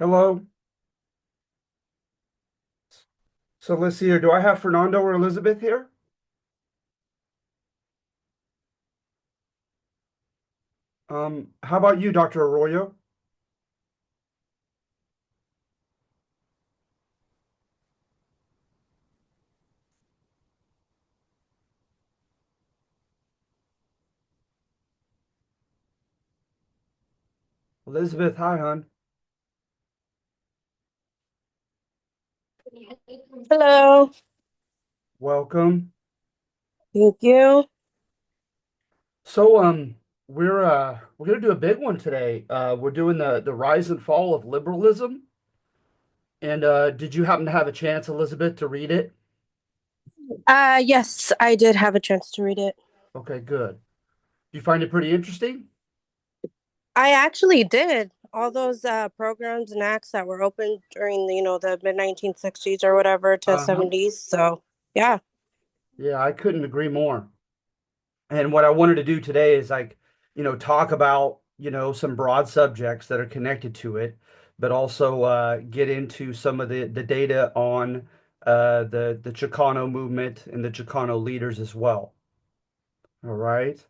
Hello. So let's see here. Do I have Fernando or Elizabeth here? How about you, Dr. Arroyo? Elizabeth, hi, hon. Hello. Welcome. Thank you. So, we're gonna do a big one today. We're doing the rise and fall of liberalism. And did you happen to have a chance, Elizabeth, to read it? Yes, I did have a chance to read it. Okay, good. Do you find it pretty interesting? I actually did. All those programs and acts that were open during the mid 1960s or whatever to Uh-huh. 70s. So, yeah. Yeah, I couldn't agree more. And what I wanted to do today is talk about, some broad subjects that are connected to it, but also get into some of the data on the Chicano movement and the Chicano leaders as well. All right.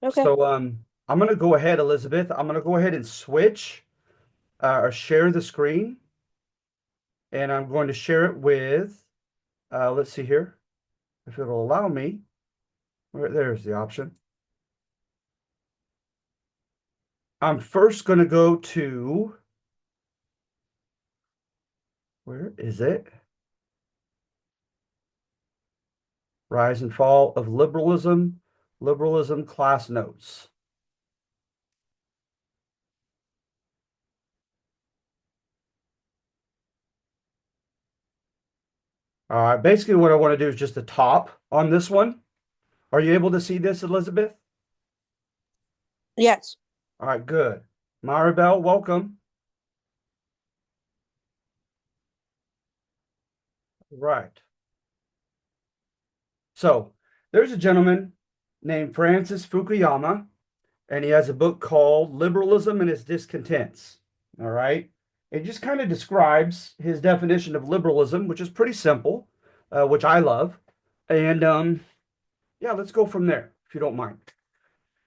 Okay. So I'm going to go ahead, Elizabeth. I'm going to go ahead and switch or share the screen, and I'm going to share it with, let's see here, if it'll allow me. There's the option. I'm first going to go to, where is it? Rise and Fall of Liberalism, Liberalism Class Notes. Basically what I want to do is just the top on this one. Are you able to see this, Elizabeth? Yes. All right, good. Maribel, welcome. Right. So there's a gentleman named Francis Fukuyama, and he has a book called Liberalism and Its Discontents. All right. It just kind of describes his definition of liberalism, which is pretty simple, which I love. And yeah, let's go from there, if you don't mind.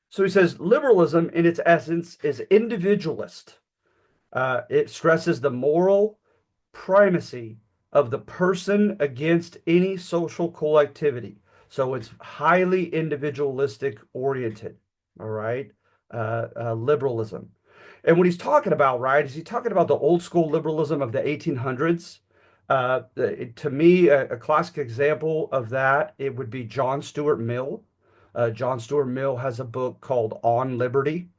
So he says liberalism, in its essence, is individualist. It stresses the moral primacy of the person against any social collectivity. So it's highly individualistic oriented. All right. Liberalism. And what he's talking about, right, is he talking about the old school liberalism of the 1800s. To me, a classic example of that, it would be John Stuart Mill. John Stuart Mill has a book called On Liberty,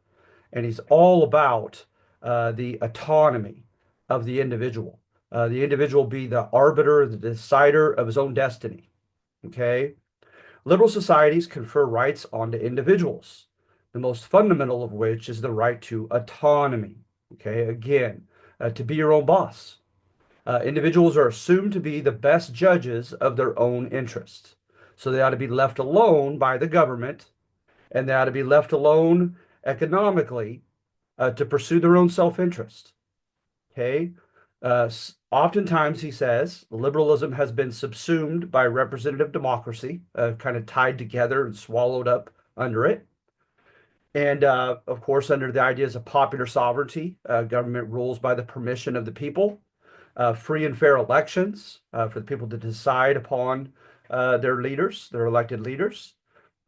and he's all about the autonomy of the individual. The individual be the arbiter, the decider of his own destiny. Okay. Liberal societies confer rights onto individuals, the most fundamental of which is the right to autonomy. Okay. Again, to be your own boss. Individuals are assumed to be the best judges of their own interests. So they ought to be left alone by the government, and they ought to be left alone economically to pursue their own self-interest. Okay. Oftentimes, he says, liberalism has been subsumed by representative democracy, kind of tied together and swallowed up under it. And of course, under the ideas of popular sovereignty, government rules by the permission of the people, free and fair elections for the people to decide upon their leaders, their elected leaders,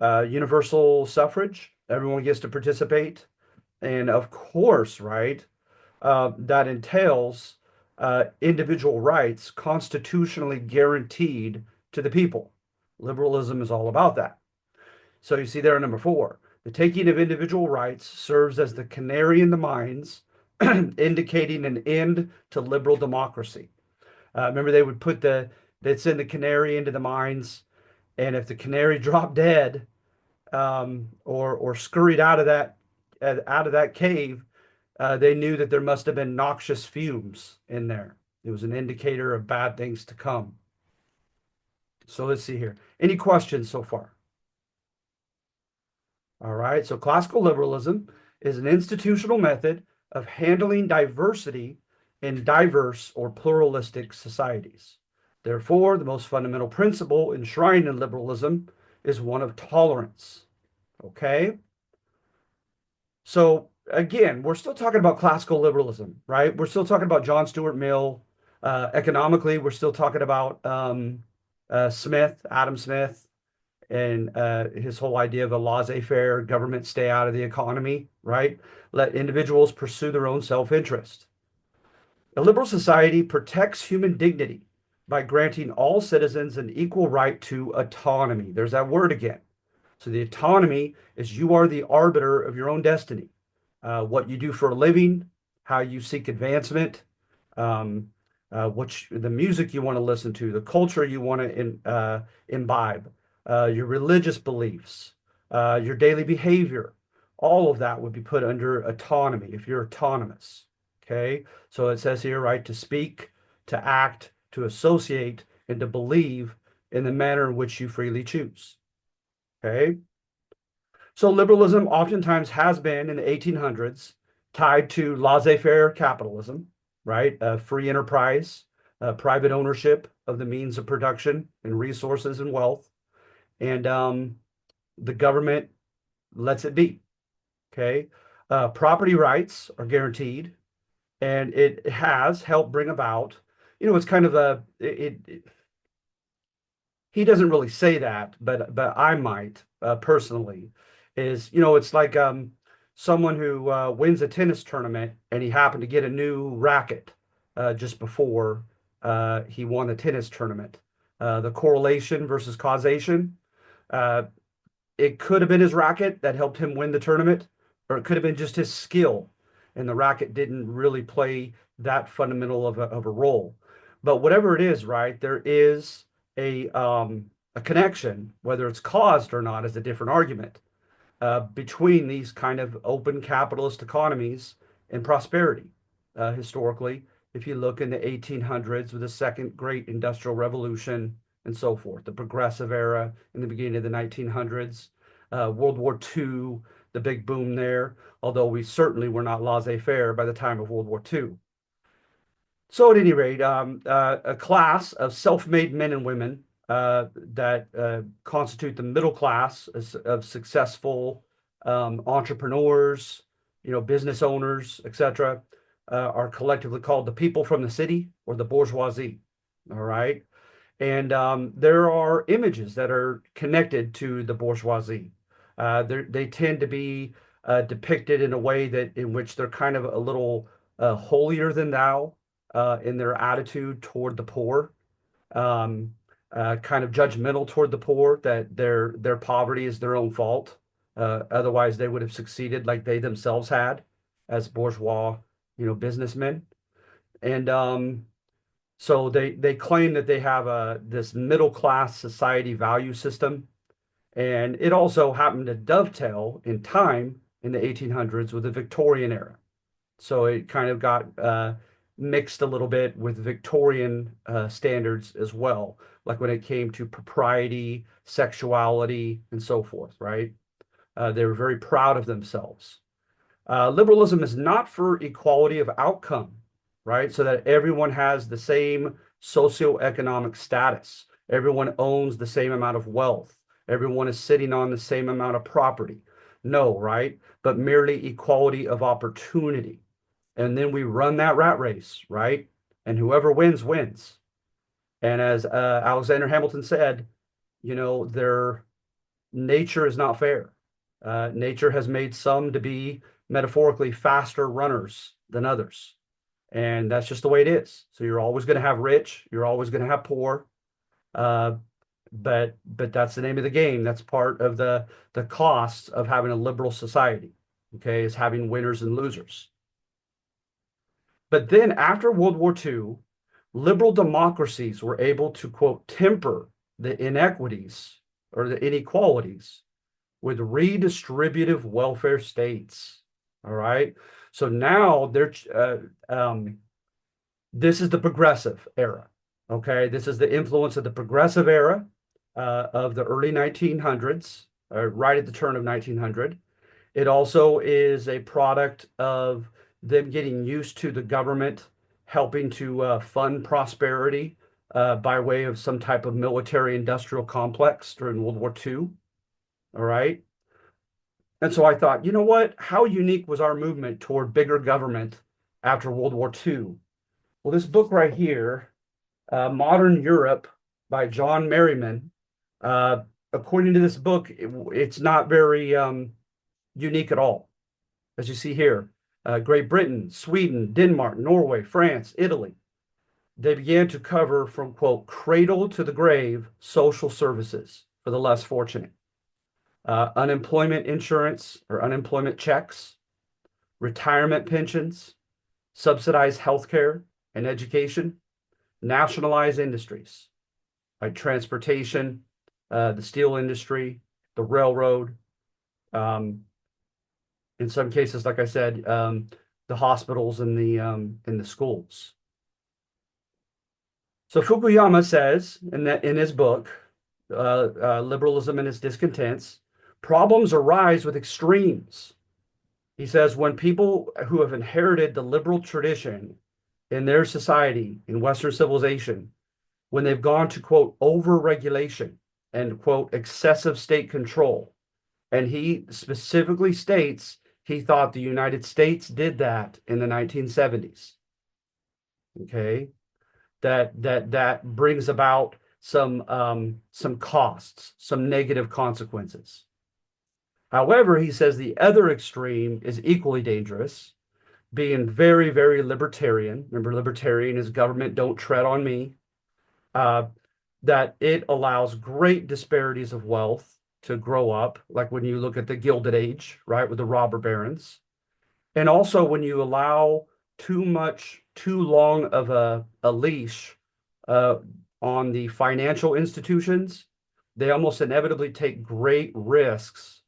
universal suffrage, everyone gets to participate. And of course, right, that entails individual rights constitutionally guaranteed to the people. Liberalism is all about that. So you see there in number four, the taking of individual rights serves as the canary in the mines, indicating an end to liberal democracy. Remember, they would they'd send the canary into the mines, and if the canary dropped dead, or scurried out of that cave, they knew that there must have been noxious fumes in there. It was an indicator of bad things to come. So let's see here. Any questions so far? All right. So classical liberalism is an institutional method of handling diversity in diverse or pluralistic societies. Therefore, the most fundamental principle enshrined in liberalism is one of tolerance. Okay? So, again, we're still talking about classical liberalism, right? We're still talking about John Stuart Mill. Economically, we're still talking about Smith, Adam Smith, and his whole idea of a laissez-faire government stay out of the economy, right? Let individuals pursue their own self-interest. A liberal society protects human dignity by granting all citizens an equal right to autonomy. There's that word again. So the autonomy is you are the arbiter of your own destiny. What you do for a living, how you seek advancement, um, the music you want to listen to, the culture you want to imbibe, your religious beliefs, your daily behavior. All of that would be put under autonomy if you're autonomous. Okay, so it says here, right, to speak, to act, to associate, and to believe in the manner in which you freely choose. Okay, so liberalism oftentimes has been in the 1800s tied to laissez-faire capitalism, right? Free enterprise, private ownership of the means of production and resources and wealth, and the government lets it be. Okay, property rights are guaranteed, and it has helped bring about. It's kind of he doesn't really say that, but I might personally is it's like someone who wins a tennis tournament and he happened to get a new racket just before he won the tennis tournament. The correlation versus causation. Uh, it could have been his racket that helped him win the tournament, or it could have been just his skill, and the racket didn't really play that fundamental of a role. But whatever it is, right, there is a connection, whether it's caused or not, is a different argument between these kind of open capitalist economies and prosperity. Historically, if you look in the 1800s with the second great industrial revolution and so forth, the progressive era in the beginning of the 1900s, World War II, the big boom there, although we certainly were not laissez-faire by the time of World War II. So, at any rate, a class of self-made men and women that constitute the middle class of successful entrepreneurs, business owners, etc., are collectively called the people from the city or the bourgeoisie. All right. And there are images that are connected to the bourgeoisie. They tend to be depicted in a way that in which they're kind of a little holier than thou in their attitude toward the poor, um, kind of judgmental toward the poor, that their poverty is their own fault. Otherwise, they would have succeeded like they themselves had as bourgeois, businessmen. And so they claim that they have this middle class society value system, and it also happened to dovetail in time in the 1800s with the Victorian era. So it kind of got mixed a little bit with Victorian standards as well, like when it came to propriety, sexuality, and so forth, right? They were very proud of themselves. Liberalism is not for equality of outcome, right? So that everyone has the same socioeconomic status. Everyone owns the same amount of wealth. Everyone is sitting on the same amount of property. No, right? But merely equality of opportunity. And then we run that rat race, right? And whoever wins, wins. And as Alexander Hamilton said, their nature is not fair. Nature has made some to be metaphorically faster runners than others. And that's just the way it is. So you're always going to have rich, you're always going to have poor. Uh, but that's the name of the game. That's part of the costs of having a liberal society. Okay, is having winners and losers. But then after World War II, liberal democracies were able to, quote, temper the inequities or the inequalities with redistributive welfare states. All right. So now this is the progressive era. Okay. This is the influence of the progressive era of the early 1900s, right at the turn of 1900. It also is a product of them getting used to the government helping to fund prosperity by way of some type of military industrial complex during World War II. All right. And so I thought, you know what? How unique was our movement toward bigger government after World War II? Well, this book right here, Modern Europe by John Merriman, uh, according to this book, it's not very unique at all. As you see here, Great Britain, Sweden, Denmark, Norway, France, Italy, they began to cover from, quote, cradle to the grave social services for the less fortunate, unemployment insurance or unemployment checks, retirement pensions, subsidized healthcare and education, nationalized industries like transportation, the steel industry, the railroad, um, in some cases, like I said, the hospitals and the schools. So Fukuyama says in his book, Liberalism and Its Discontents, problems arise with extremes. He says when people who have inherited the liberal tradition in their society, in Western civilization, when they've gone to, quote, over-regulation and, quote, excessive state control. And he specifically states he thought the United States did that in the 1970s. Okay. That brings about some costs, some negative consequences. However, he says the other extreme is equally dangerous, being very, very libertarian. Remember, libertarian is government don't tread on me. That it allows great disparities of wealth to grow up, like when you look at the Gilded Age, right, with the robber barons. And also when you allow too long of a leash uh, on the financial institutions, they almost inevitably take great risks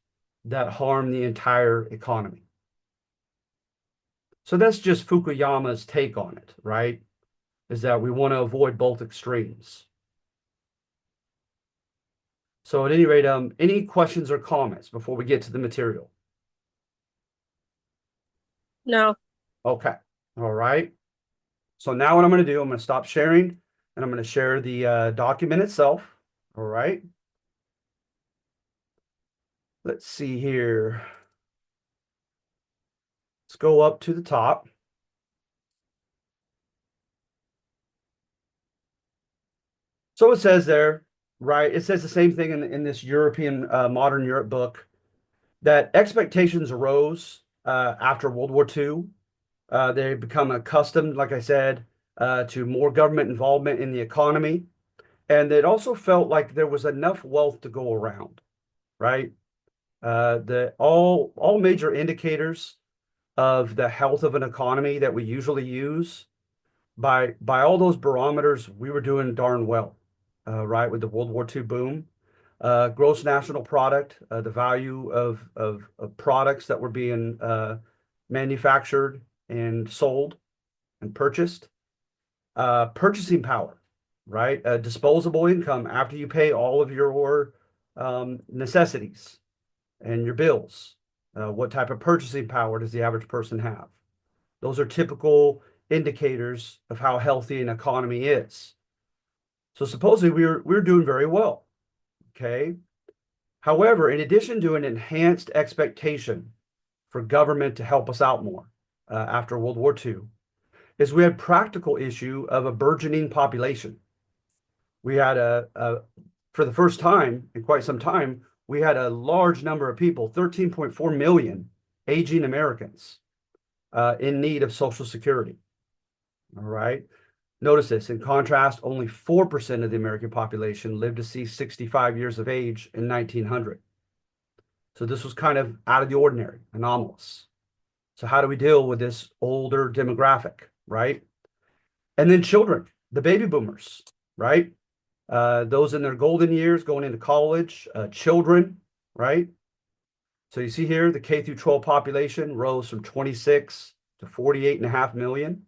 that harm the entire economy. So that's just Fukuyama's take on it, right? Is that we want to avoid both extremes. So at any rate, any questions or comments before we get to the material? No. Okay. All right. So now what I'm going to do, I'm going to stop sharing and I'm going to share the document itself. All right. Let's see here. Let's go up to the top. So it says there, right? It says the same thing in this European Modern Europe book that expectations arose after World War II. They become accustomed, like I said, to more government involvement in the economy. And it also felt like there was enough wealth to go around, right? All major indicators of the health of an economy that we usually use, by all those barometers, we were doing darn well, right, with the World War II boom. Gross national product, the value of products that were being manufactured and sold and purchased, purchasing power, right? Disposable income after you pay all of your necessities and your bills. What type of purchasing power does the average person have? Those are typical indicators of how healthy an economy is. So supposedly we're doing very well. Okay. However, in addition to an enhanced expectation for government to help us out more after World War II, is we had practical issue of a burgeoning population. We had for the first time in quite some time, we had a large number of people, 13.4 million aging Americans in need of Social Security. All right. Notice this. In contrast, only 4% of the American population lived to see 65 years of age in 1900. So this was kind of out of the ordinary, anomalous. So how do we deal with this older demographic, right? And then children, the baby boomers, right? Those in their golden years going into college, children, right? So you see here, the K through 12 population rose from 26 to 48.5 million.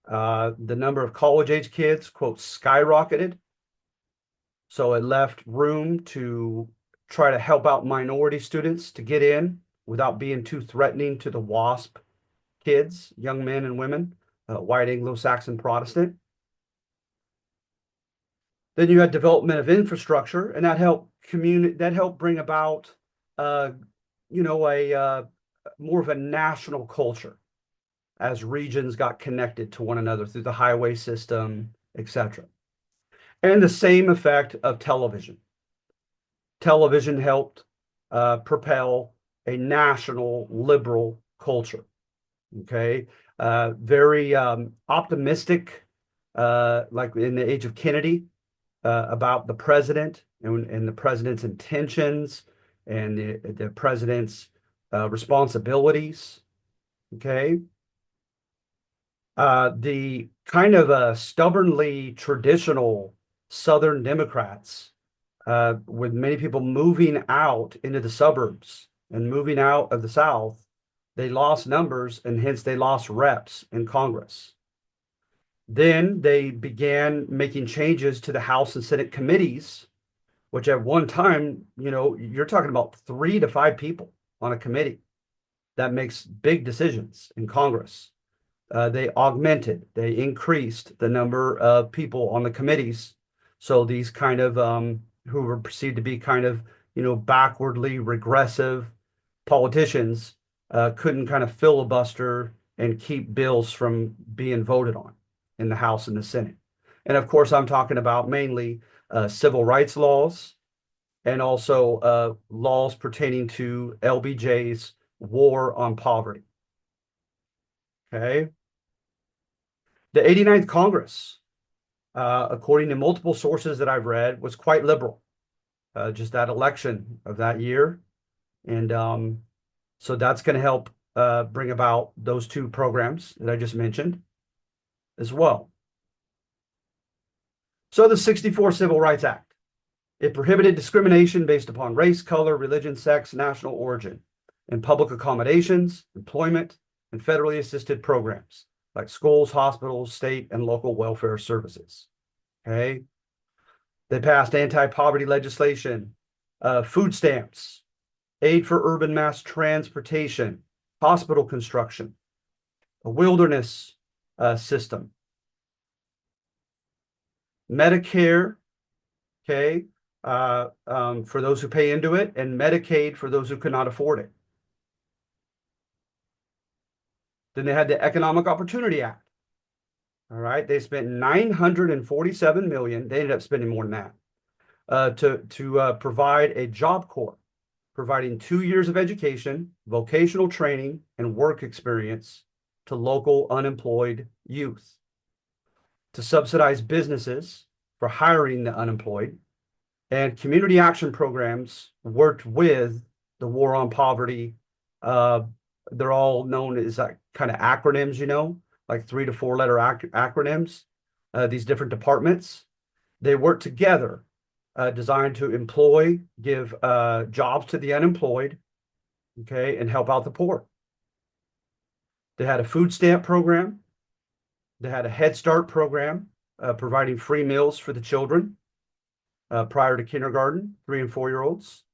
The number of college age kids, quote, skyrocketed. So it left room to try to help out minority students to get in without being too threatening to the WASP kids, young men and women, white Anglo-Saxon Protestant. Then you had development of infrastructure, and that helped bring about, uh, a more of a national culture as regions got connected to one another through the highway system, etc. And the same effect of television. Television helped propel a national liberal culture. Okay, very optimistic, like in the age of Kennedy, about the president and the president's intentions and the president's responsibilities. Okay. The kind of stubbornly traditional Southern Democrats, with many people moving out into the suburbs and moving out of the South, they lost numbers and hence they lost reps in Congress. Then they began making changes to the House and Senate committees, which at one time, you're talking about 3 to 5 people on a committee that makes big decisions in Congress. They increased the number of people on the committees. So these kind of who were perceived to be kind of, backwardly regressive politicians couldn't kind of filibuster and keep bills from being voted on in the House and the Senate. And of course, I'm talking about mainly civil rights laws and also laws pertaining to LBJ's war on poverty. Okay. The 89th Congress, according to multiple sources that I've read, was quite liberal, just that election of that year. And so that's going to help bring about those 2 programs that I just mentioned as well. So the 64 Civil Rights Act, it prohibited discrimination based upon race, color, religion, sex, national origin in public accommodations, employment, and federally assisted programs like schools, hospitals, state, and local welfare services. Okay. They passed anti-poverty legislation, food stamps, aid for urban mass transportation, hospital construction, a wilderness system, Medicare, okay, for those who pay into it, and Medicaid for those who could not afford it. Then they had the Economic Opportunity Act. All right, they spent 947 million. They ended up spending more than that to provide a job corps, providing 2 years of education, vocational training, and work experience to local unemployed youth, to subsidize businesses for hiring the unemployed, and community action programs worked with the war on poverty. They're all known as like kind of acronyms, like 3 to 4 letter acronyms. These different departments, they work together, designed to give jobs to the unemployed, okay, and help out the poor. They had a food stamp program. They had a Head Start program, providing free meals for the children prior to kindergarten, 3 and 4-year-olds.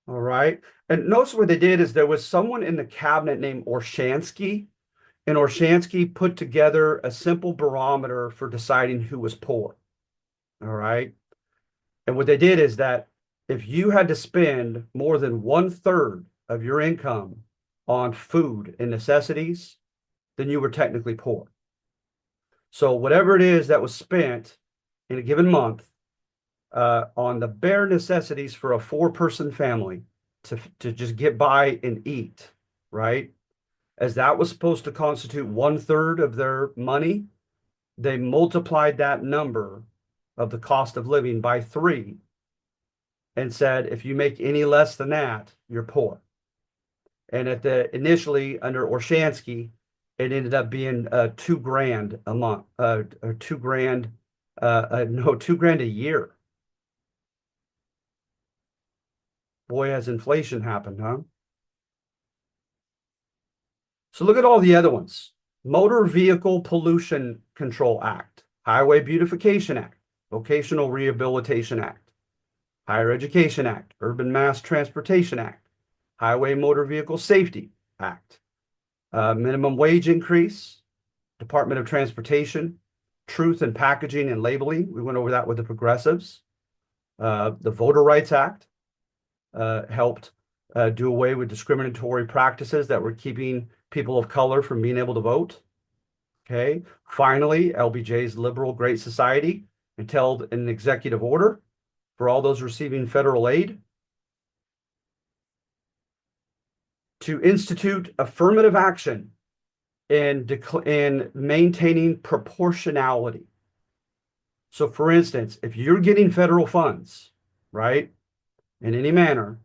All right. And notice what they did is there was someone in the cabinet named Orshansky, and Orshansky put together a simple barometer for deciding who was poor. All right. And what they did is that if you had to spend more than 1/3 of your income on food and necessities, then you were technically poor. So whatever it is that was spent in a given month on the bare necessities for a 4-person family to just get by and eat, right? As that was supposed to constitute 1/3 of their money, they multiplied that number of the cost of living by 3 and said, if you make any less than that, you're poor. And initially under Orshansky, it ended up being $2,000 a month, or $2,000, no, $2,000 a year. Boy, has inflation happened, huh? So look at all the other ones. Motor Vehicle Pollution Control Act, Highway Beautification Act, Vocational Rehabilitation Act, Higher Education Act, Urban Mass Transportation Act, Highway Motor Vehicle Safety Act, minimum wage increase, Department of Transportation, truth in packaging and labeling. We went over that with the progressives. The Voter Rights Act helped do away with discriminatory practices that were keeping people of color from being able to vote. Okay. Finally, LBJ's Liberal Great Society entailed an executive order for all those receiving federal aid to institute affirmative action in maintaining proportionality. So, for instance, if you're getting federal funds, right, in any manner,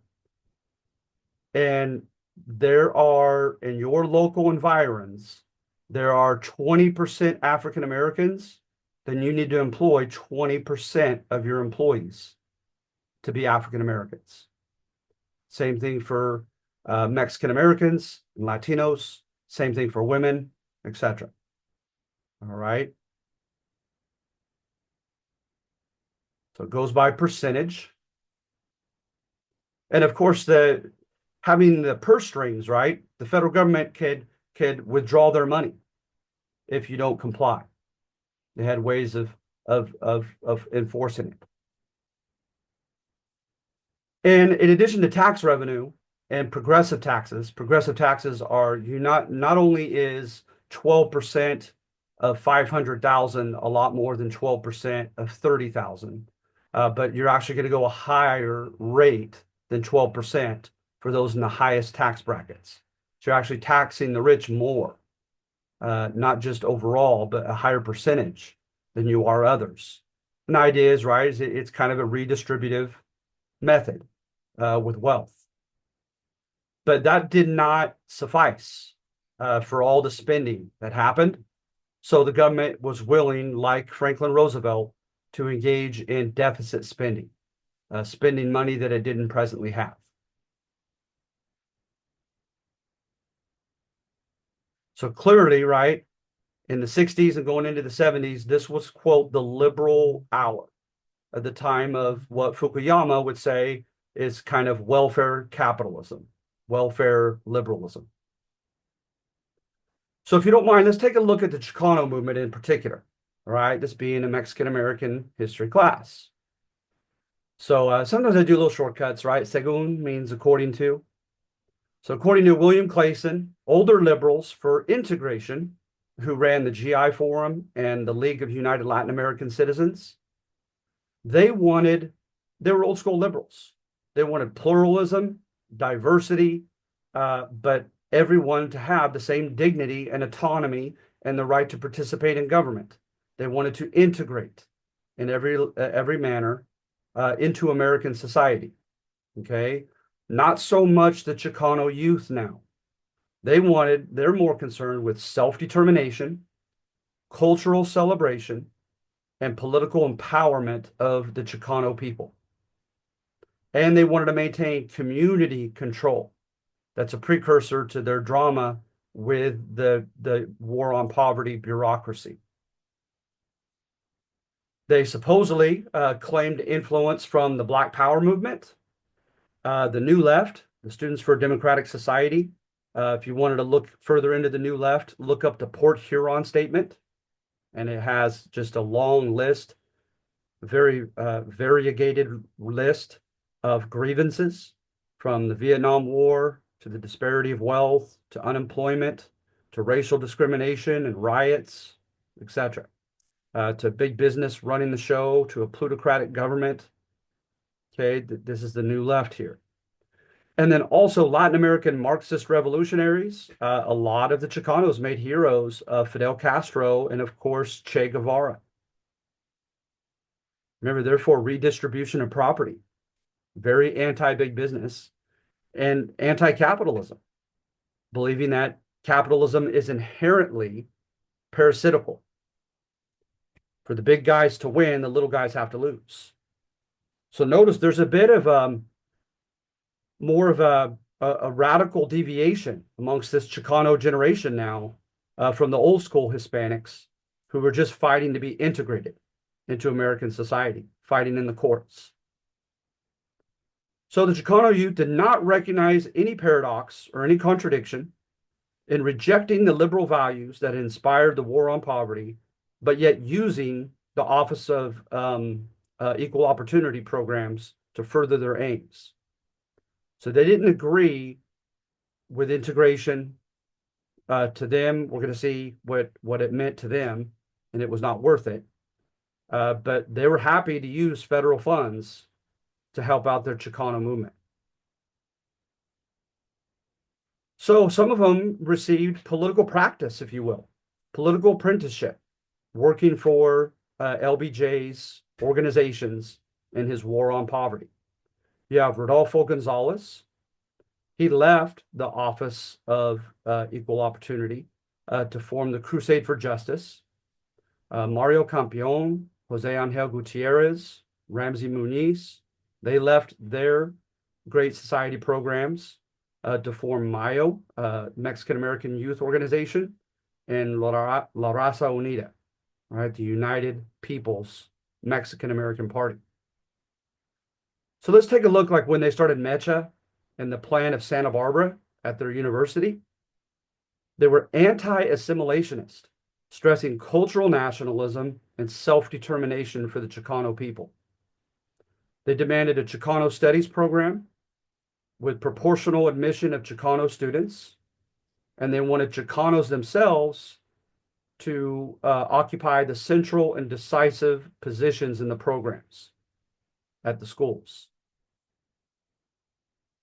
and there are in your local environs, there are 20% African Americans, then you need to employ 20% of your employees to be African Americans. Same thing for Mexican Americans and Latinos, same thing for women, etc. All right. So it goes by percentage. And of course, having the purse strings, right? The federal government could withdraw their money if you don't comply. They had ways of enforcing it. And in addition to tax revenue and progressive taxes are not only is 12% of 500,000 a lot more than 12% of 30,000, but you're actually going to go a higher rate than 12% for those in the highest tax brackets. So you're actually taxing the rich more, not just overall, but a higher percentage than you are others. And the idea is, right, it's kind of a redistributive method with wealth. But that did not suffice for all the spending that happened. So the government was willing, like Franklin Roosevelt, to engage in deficit spending, spending money that it didn't presently have. So clearly, right, in the 60s and going into the 70s, this was, quote, the liberal hour at the time of what Fukuyama would say is kind of welfare capitalism, welfare liberalism. So if you don't mind, let's take a look at the Chicano movement in particular, all right, this being a Mexican-American history class. So sometimes I do little shortcuts, right? Según means according to. So according to William Clayson, older liberals for integration, who ran the GI Forum and the League of United Latin American Citizens, they were old school liberals. They wanted pluralism, diversity, but everyone to have the same dignity and autonomy and the right to participate in government. They wanted to integrate in every manner into American society. Okay, not so much the Chicano youth now. They're more concerned with self-determination, cultural celebration, and political empowerment of the Chicano people. And they wanted to maintain community control. That's a precursor to their drama with the war on poverty bureaucracy. They supposedly claimed influence from the Black Power movement, the New Left, the Students for a Democratic Society. If you wanted to look further into the New Left, look up the Port Huron Statement, and it has just a long list, very variegated list of grievances from the Vietnam War to the disparity of wealth to unemployment to racial discrimination and riots, etc. To big business running the show, to a plutocratic government. Okay, this is the New Left here. And then also Latin American Marxist revolutionaries. A lot of the Chicanos made heroes of Fidel Castro and, of course, Che Guevara. Remember, they're for redistribution of property, very anti-big business and anti-capitalism, believing that capitalism is inherently parasitical. For the big guys to win, the little guys have to lose. So notice there's a bit of more of a radical deviation amongst this Chicano generation now from the old school Hispanics who were just fighting to be integrated into American society, fighting in the courts. So the Chicano youth did not recognize any paradox or any contradiction in rejecting the liberal values that inspired the war on poverty, but yet using the Office of Equal Opportunity programs to further their aims. So they didn't agree with integration. To them, we're going to see what it meant to them, and it was not worth it. But they were happy to use federal funds to help out their Chicano movement. So some of them received political practice, if you will, political apprenticeship, working for LBJ's organizations in his war on poverty. You have Rodolfo Gonzalez. He left the Office of Equal Opportunity to form the Crusade for Justice. Mario Campion, Jose Angel Gutierrez, Ramsey Muniz, they left their Great Society programs to form Mayo, Mexican American Youth Organization, and La Raza Unida, right, the United People's Mexican American Party. So let's take a look like when they started Mecha and the plan of Santa Barbara at their university. They were anti-assimilationist, stressing cultural nationalism and self-determination for the Chicano people. They demanded a Chicano studies program with proportional admission of Chicano students, and they wanted Chicanos themselves to occupy the central and decisive positions in the programs at the schools.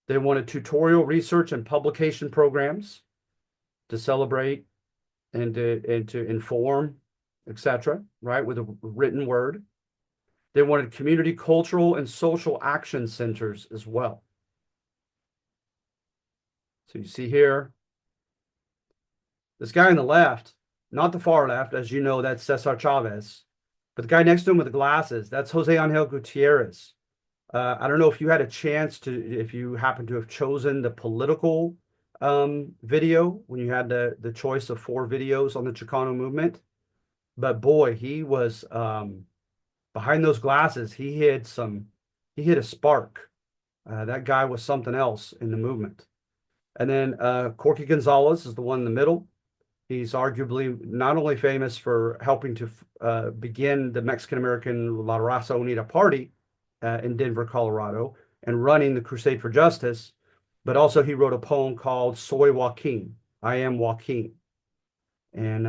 They wanted tutorial research and publication programs to celebrate and to inform, etc., right, with a written word. They wanted community cultural and social action centers as well. So you see here, this guy on the left, not the far left, as you know, that's Cesar Chavez, but the guy next to him with the glasses, that's Jose Angel Gutierrez. I don't know if you had a chance to, if you happen to have chosen the political video when you had the choice of 4 videos on the Chicano movement. But boy, he was behind those glasses. He hit a spark. That guy was something else in the movement. And then Corky Gonzalez is the one in the middle. He's arguably not only famous for helping to begin the Mexican American La Raza Unida Party in Denver, Colorado, and running the Crusade for Justice, but also he wrote a poem called Soy Joaquin, I Am Joaquin. And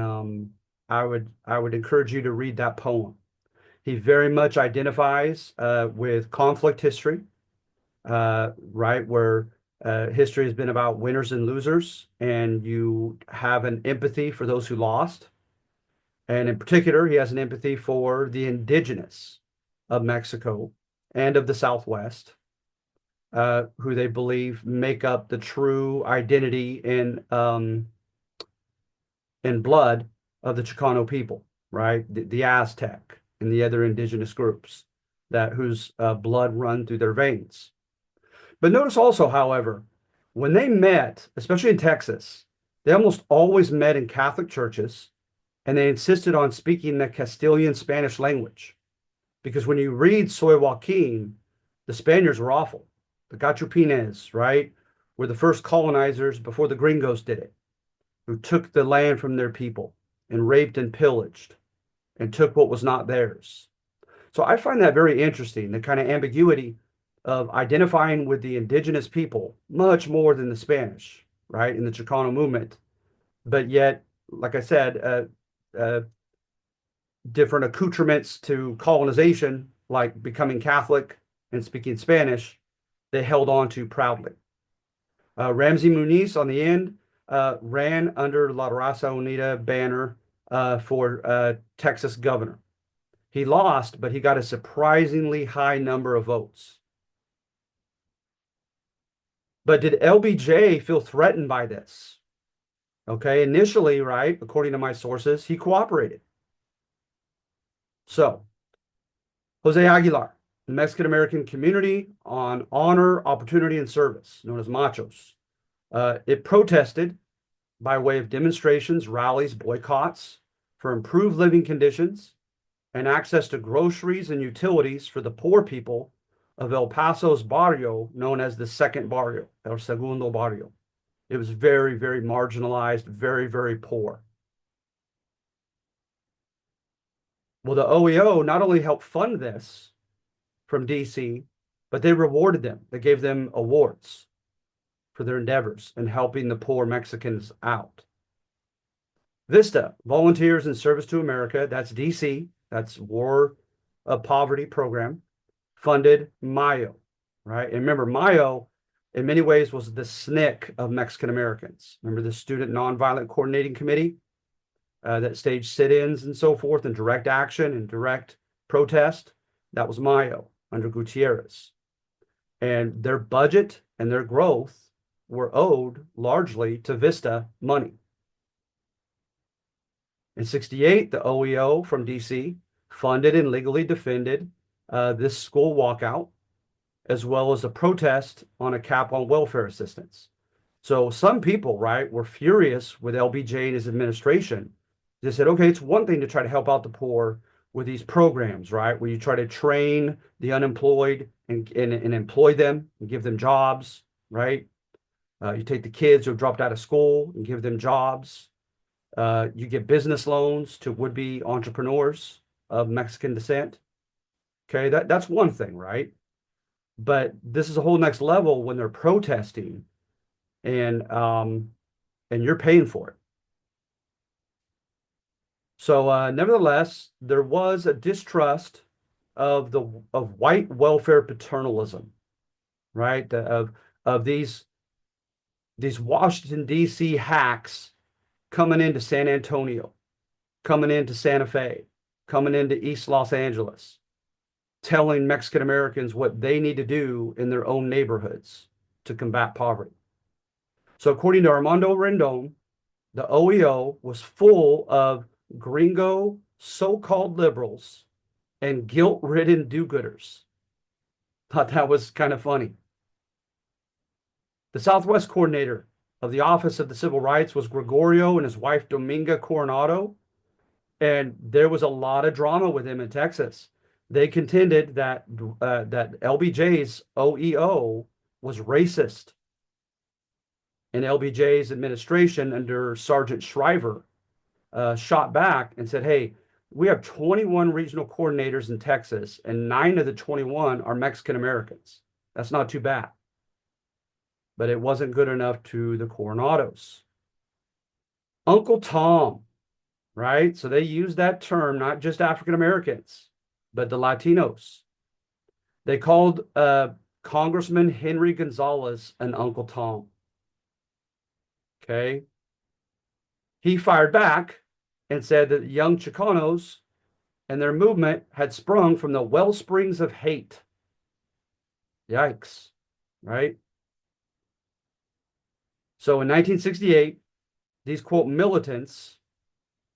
I would encourage you to read that poem. He very much identifies with conflict history, right, where history has been about winners and losers, and you have an empathy for those who lost. And in particular, he has an empathy for the indigenous of Mexico and of the Southwest, who they believe make up the true identity in blood of the Chicano people, right? The Aztec and the other indigenous groups whose blood run through their veins. But notice also, however, when they met, especially in Texas, they almost always met in Catholic churches, and they insisted on speaking the Castilian Spanish language. Because when you read Soy Joaquin, the Spaniards were awful. The Gachupines, right, were the first colonizers before the gringos did it, who took the land from their people and raped and pillaged and took what was not theirs. So I find that very interesting, the kind of ambiguity of identifying with the indigenous people much more than the Spanish, right, in the Chicano movement. But yet, like I said, different accoutrements to colonization, like becoming Catholic and speaking Spanish, they held on to proudly. Ramsey Muniz on the end ran under La Raza Unida banner for Texas governor. He lost, but he got a surprisingly high number of votes. But did LBJ feel threatened by this? Okay, initially, right, according to my sources, he cooperated. So, Jose Aguilar, the Mexican American Community on Honor, Opportunity, and Service, known as Machos. It protested by way of demonstrations, rallies, boycotts for improved living conditions and access to groceries and utilities for the poor people of El Paso's barrio, known as the second barrio, El Segundo Barrio. It was very, very marginalized, very, very poor. Well, the OEO not only helped fund this from DC, but they rewarded them. They gave them awards for their endeavors in helping the poor Mexicans out. VISTA, Volunteers in Service to America, that's DC, that's War of Poverty program, funded Mayo, right? And remember, Mayo, in many ways, was the SNCC of Mexican Americans. Remember the Student Nonviolent Coordinating Committee that staged sit-ins and so forth, and direct action and direct protest? That was Mayo under Gutierrez. And their budget and their growth were owed largely to VISTA money. In 68, the OEO from DC funded and legally defended this school walkout, as well as a protest on a cap on welfare assistance. So some people, right, were furious with LBJ and his administration. They said, okay, it's one thing to try to help out the poor with these programs, right, where you try to train the unemployed and employ them and give them jobs, right? You take the kids who have dropped out of school and give them jobs. You give business loans to would-be entrepreneurs of Mexican descent. Okay, that's one thing, right? But this is a whole next level when they're protesting and you're paying for it. So nevertheless, there was a distrust of white welfare paternalism, right? Of these Washington D.C. hacks coming into San Antonio, coming into Santa Fe, coming into East Los Angeles, telling Mexican Americans what they need to do in their own neighborhoods to combat poverty. So according to Armando Rendon, the OEO was full of gringo so-called liberals and guilt-ridden do-gooders. Thought that was kind of funny. The Southwest coordinator of the Office of the Civil Rights was Gregorio and his wife Dominga Coronado, and there was a lot of drama with him in Texas. They contended that that LBJ's OEO was racist, and LBJ's administration under Sergeant Shriver shot back and said, hey, we have 21 regional coordinators in Texas, and 9 of the 21 are Mexican Americans. That's not too bad. But it wasn't good enough to the Coronados. Uncle Tom, right? So they used that term, not just African Americans, but the Latinos. They called Congressman Henry Gonzalez an Uncle Tom. Okay. He fired back and said that young Chicanos and their movement had sprung from the well springs of hate. Yikes, right? So in 1968, these, quote, militants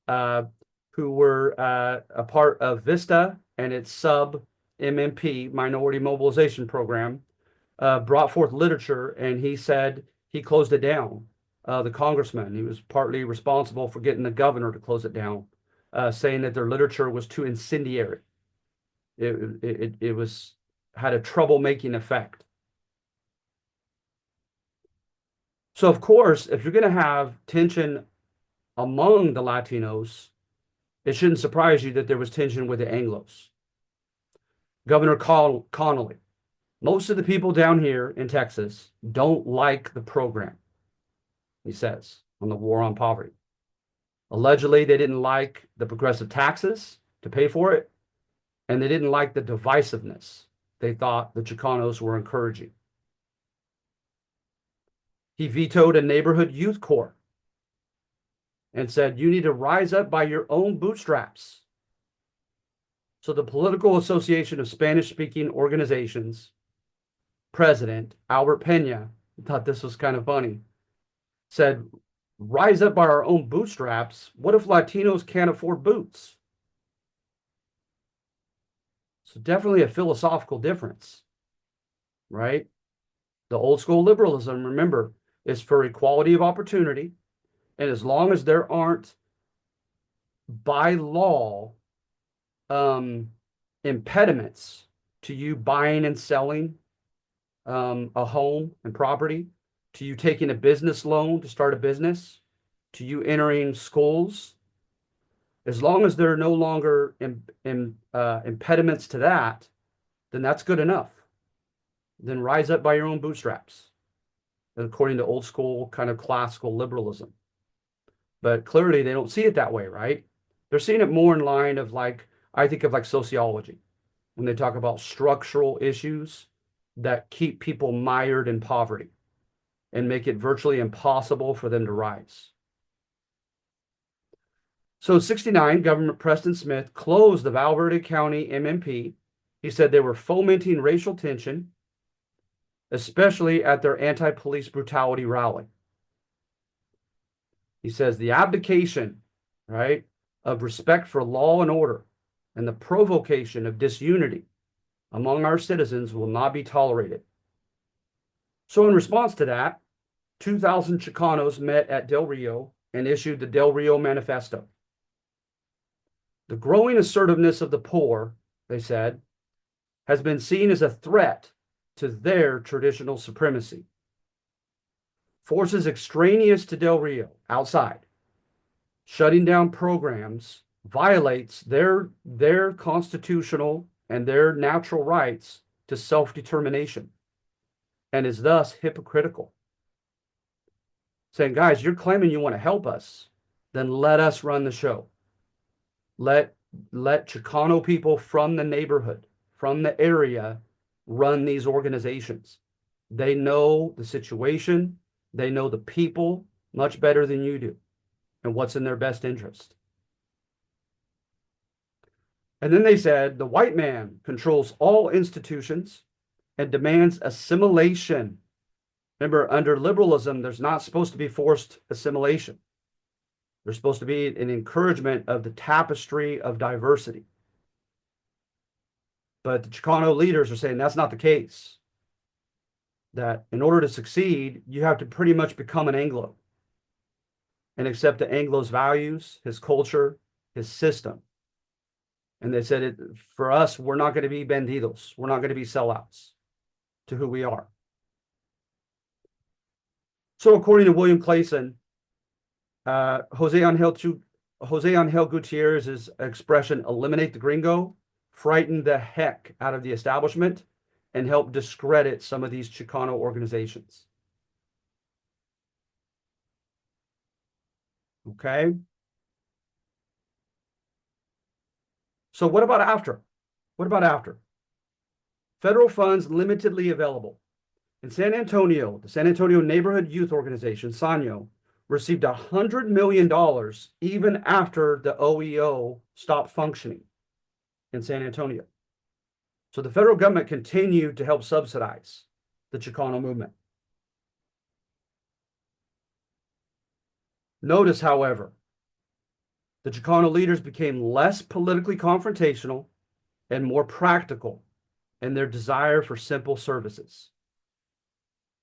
who were a part of VISTA and its sub-MMP, Minority Mobilization Program, brought forth literature, and he said he closed it down. The congressman, he was partly responsible for getting the governor to close it down, saying that their literature was too incendiary. It was had a troublemaking effect. So, of course, if you're going to have tension among the Latinos, it shouldn't surprise you that there was tension with the Anglos. Governor Connolly, most of the people down here in Texas don't like the program, he says, on the war on poverty. Allegedly, they didn't like the progressive taxes to pay for it, and they didn't like the divisiveness they thought the Chicanos were encouraging. He vetoed a neighborhood youth corps and said, you need to rise up by your own bootstraps. So the Political Association of Spanish-Speaking Organizations president, Albert Pena, thought this was kind of funny, said, rise up by our own bootstraps. What if Latinos can't afford boots? So definitely a philosophical difference, right? The old school liberalism, remember, is for equality of opportunity. And as long as there aren't by law impediments to you buying and selling a home and property, to you taking a business loan to start a business, to you entering schools, as long as there are no longer impediments to that, then that's good enough. Then rise up by your own bootstraps, according to old school kind of classical liberalism. But clearly they don't see it that way, right? They're seeing it more in line of like, I think of like sociology, when they talk about structural issues that keep people mired in poverty and make it virtually impossible for them to rise. So in 69, Governor Preston Smith closed the Val Verde County MMP. He said they were fomenting racial tension, especially at their anti-police brutality rally. He says the abdication, right, of respect for law and order and the provocation of disunity among our citizens will not be tolerated. So in response to that, 2,000 Chicanos met at Del Rio and issued the Del Rio Manifesto. The growing assertiveness of the poor, they said, has been seen as a threat to their traditional supremacy. Forces extraneous to Del Rio, outside, shutting down programs violates their constitutional and their natural rights to self-determination and is thus hypocritical. Saying, guys, you're claiming you want to help us, then let us run the show. Let Chicano people from the neighborhood, from the area, run these organizations. They know the situation. They know the people much better than you do and what's in their best interest. And then they said the white man controls all institutions and demands assimilation. Remember, under liberalism, there's not supposed to be forced assimilation. There's supposed to be an encouragement of the tapestry of diversity. But the Chicano leaders are saying that's not the case. That in order to succeed, you have to pretty much become an Anglo and accept the Anglo's values, his culture, his system. And they said, for us, we're not going to be bandidos. We're not going to be sellouts to who we are. So according to William Clayson, Jose Angel Gutierrez's expression, eliminate the gringo, frightened the heck out of the establishment and helped discredit some of these Chicano organizations. Okay. So what about after? What about after? Federal funds limitedly available. In San Antonio, the San Antonio Neighborhood Youth Organization, SANYO, received $100 million even after the OEO stopped functioning in San Antonio. So the federal government continued to help subsidize the Chicano movement. Notice, however, the Chicano leaders became less politically confrontational and more practical in their desire for simple services.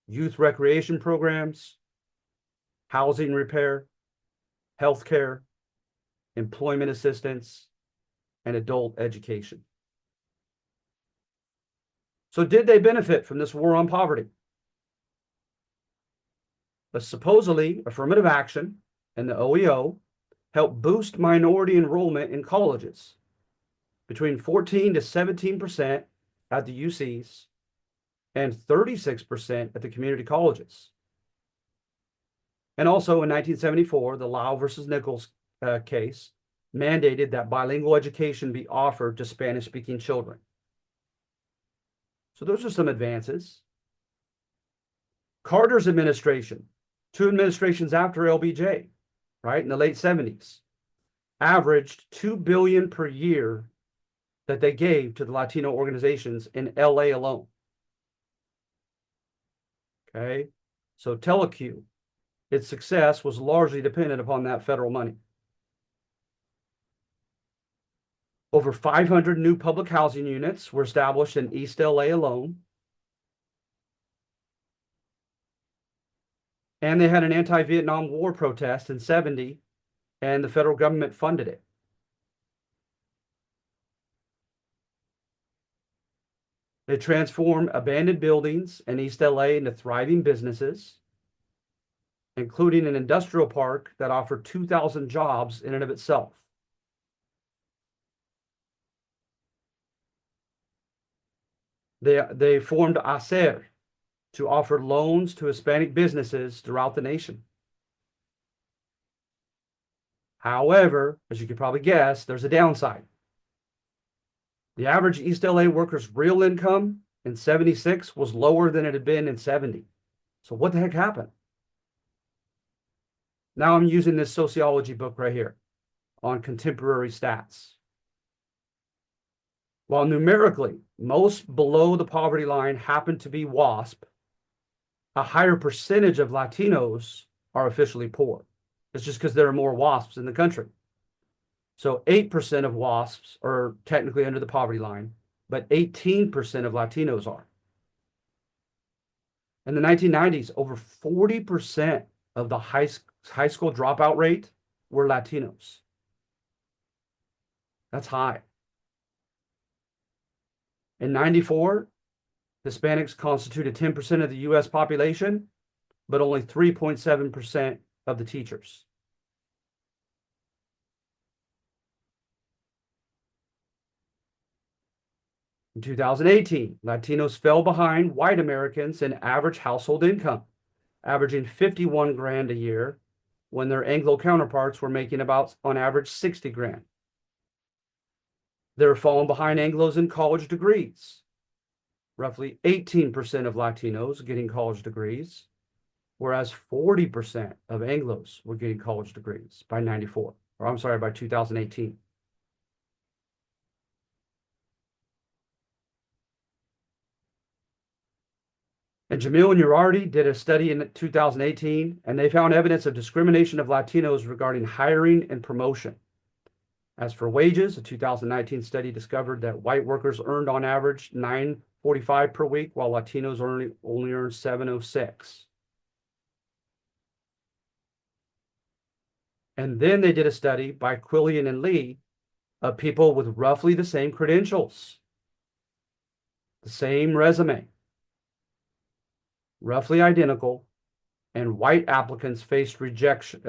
Youth recreation programs, housing repair, healthcare, employment assistance, and adult education. So did they benefit from this war on poverty? But supposedly affirmative action and the OEO helped boost minority enrollment in colleges between 14 to 17% at the UCs and 36% at the community colleges. And also in 1974, the Lau versus Nichols case mandated that bilingual education be offered to Spanish-speaking children. So those are some advances. Carter's administration, 2 administrations after LBJ, right, in the late 70s, averaged $2 billion per year that they gave to the Latino organizations in LA alone. Okay, so TeleQ, its success was largely dependent upon that federal money. Over 500 new public housing units were established in East LA alone. And they had an anti-Vietnam War protest in 70, and the federal government funded it. They transformed abandoned buildings in East LA into thriving businesses. including an industrial park that offered 2,000 jobs in and of itself. They formed ACER to offer loans to Hispanic businesses throughout the nation. However, as you could probably guess, there's a downside. The average East LA worker's real income in 76 was lower than it had been in 70. So what the heck happened? Now I'm using this sociology book right here on contemporary stats. While numerically, most below the poverty line happen to be WASP, a higher percentage of Latinos are officially poor. It's just because there are more WASPs in the country. So 8% of WASPs are technically under the poverty line, but 18% of Latinos are. In the 1990s, over 40% of the high school dropout rate were Latinos. That's high. In 94, Hispanics constituted 10% of the US population, but only 3.7% of the teachers. In 2018, Latinos fell behind white Americans in average household income, averaging 51 grand a year, when their Anglo counterparts were making about, on average, 60 grand. They're falling behind Anglos in college degrees. Roughly 18% of Latinos getting college degrees, whereas 40% of Anglos were getting college degrees by 94, or I'm sorry, by 2018. And Jamil and Urardi did a study in 2018, and they found evidence of discrimination of Latinos regarding hiring and promotion. As for wages, a 2019 study discovered that white workers earned on average $9.45 per week, while Latinos only earned $7.06. And then they did a study by Quillian and Lee of people with roughly the same credentials, the same resume, roughly identical, and white applicants faced rejection,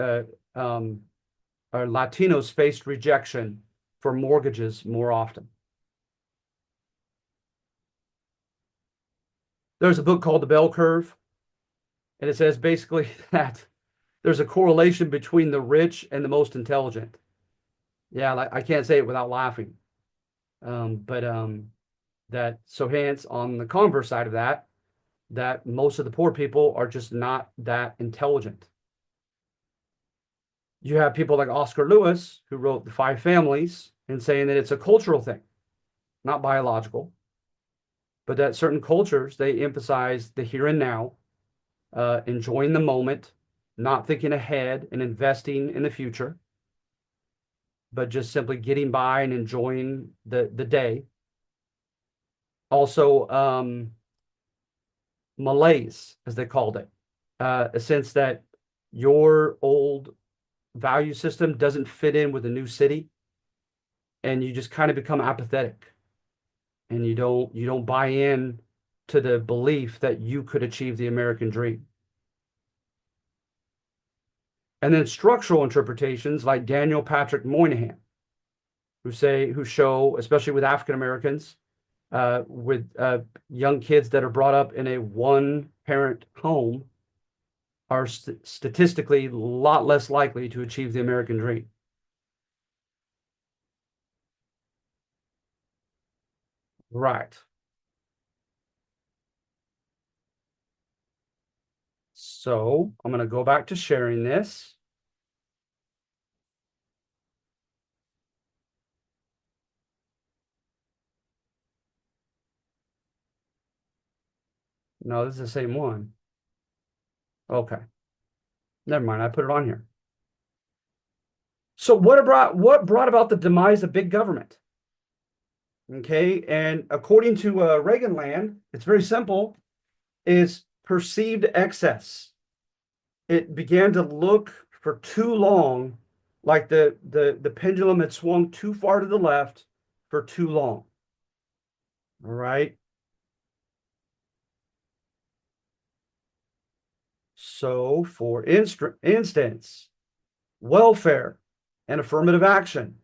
or Latinos faced rejection for mortgages more often. There's a book called The Bell Curve, and it says basically that there's a correlation between the rich and the most intelligent. Yeah, I can't say it without laughing. That so hence on the converse side of that, that most of the poor people are just not that intelligent. You have people like Oscar Lewis, who wrote The Five Families, and saying that it's a cultural thing, not biological, but that certain cultures, they emphasize the here and now, enjoying the moment, not thinking ahead and investing in the future, but just simply getting by and enjoying the day. Also, malaise, as they called it, a sense that your old value system doesn't fit in with a new city, and you just kind of become apathetic, and you don't buy in to the belief that you could achieve the American dream. And then structural interpretations like Daniel Patrick Moynihan, who show, especially with African Americans, with young kids that are brought up in a one-parent home, are statistically a lot less likely to achieve the American dream. Right. So I'm going to go back to sharing this. No, this is the same one. Okay. Never mind. I put it on here. So what brought about the demise of big government? Okay, and according to Reaganland, it's very simple, is perceived excess. It began to look for too long like the pendulum had swung too far to the left for too long. All right. So, for instance, welfare and affirmative action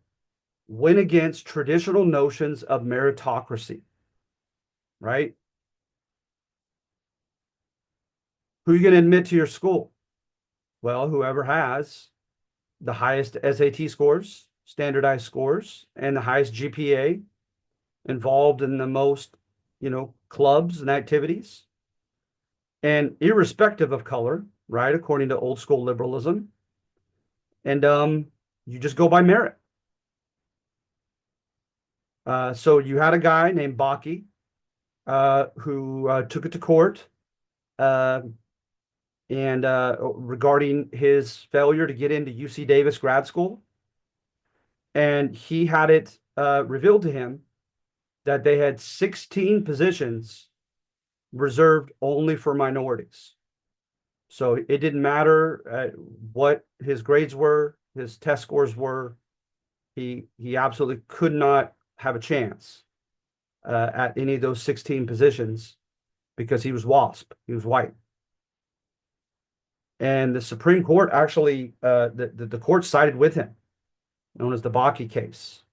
went against traditional notions of meritocracy, right? Who are you going to admit to your school? Well, whoever has the highest SAT scores, standardized scores, and the highest GPA, involved in the most, clubs and activities, and irrespective of color, right? According to old school liberalism. And you just go by merit. So you had a guy named Bakke who took it to court uh, and regarding his failure to get into UC Davis grad school. And he had it revealed to him that they had 16 positions reserved only for minorities. So it didn't matter what his grades were, his test scores were. He absolutely could not have a chance at any of those 16 positions because he was WASP. He was white. And the Supreme Court actually, the court sided with him, known as the Bakke case.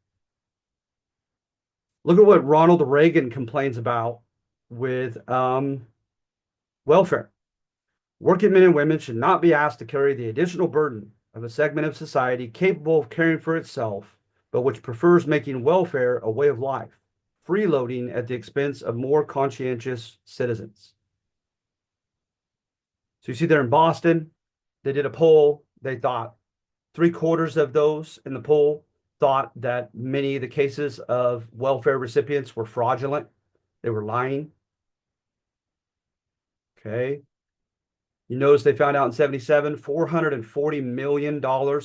Look at what Ronald Reagan complains about with welfare. Working men and women should not be asked to carry the additional burden of a segment of society capable of caring for itself, but which prefers making welfare a way of life, freeloading at the expense of more conscientious citizens. So you see there in Boston, they did a poll. They thought 3/4 of those in the poll thought that many of the cases of welfare recipients were fraudulent. They were lying. Okay. You notice they found out in 77, $440 million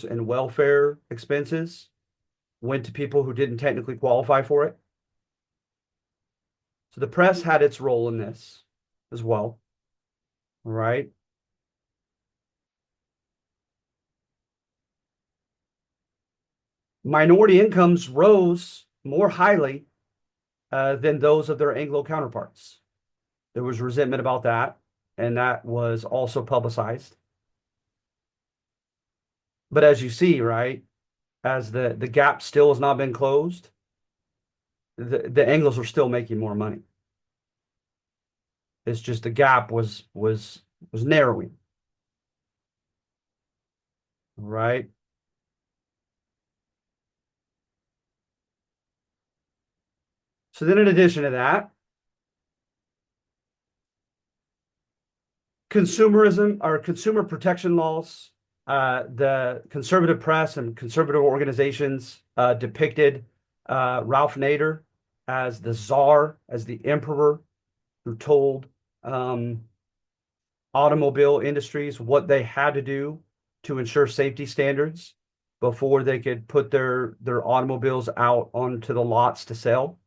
in welfare expenses went to people who didn't technically qualify for it. So the press had its role in this as well. All right. Minority incomes rose more highly than those of their Anglo counterparts. There was resentment about that, and that was also publicized. But as you see, right, as the gap still has not been closed, the Anglos are still making more money. It's just the gap was narrowing. Right. So then in addition to that, consumerism or consumer protection laws, the conservative press and conservative organizations depicted Ralph Nader as the czar, as the emperor who told automobile industries what they had to do to ensure safety standards before they could put their automobiles out onto the lots to sell.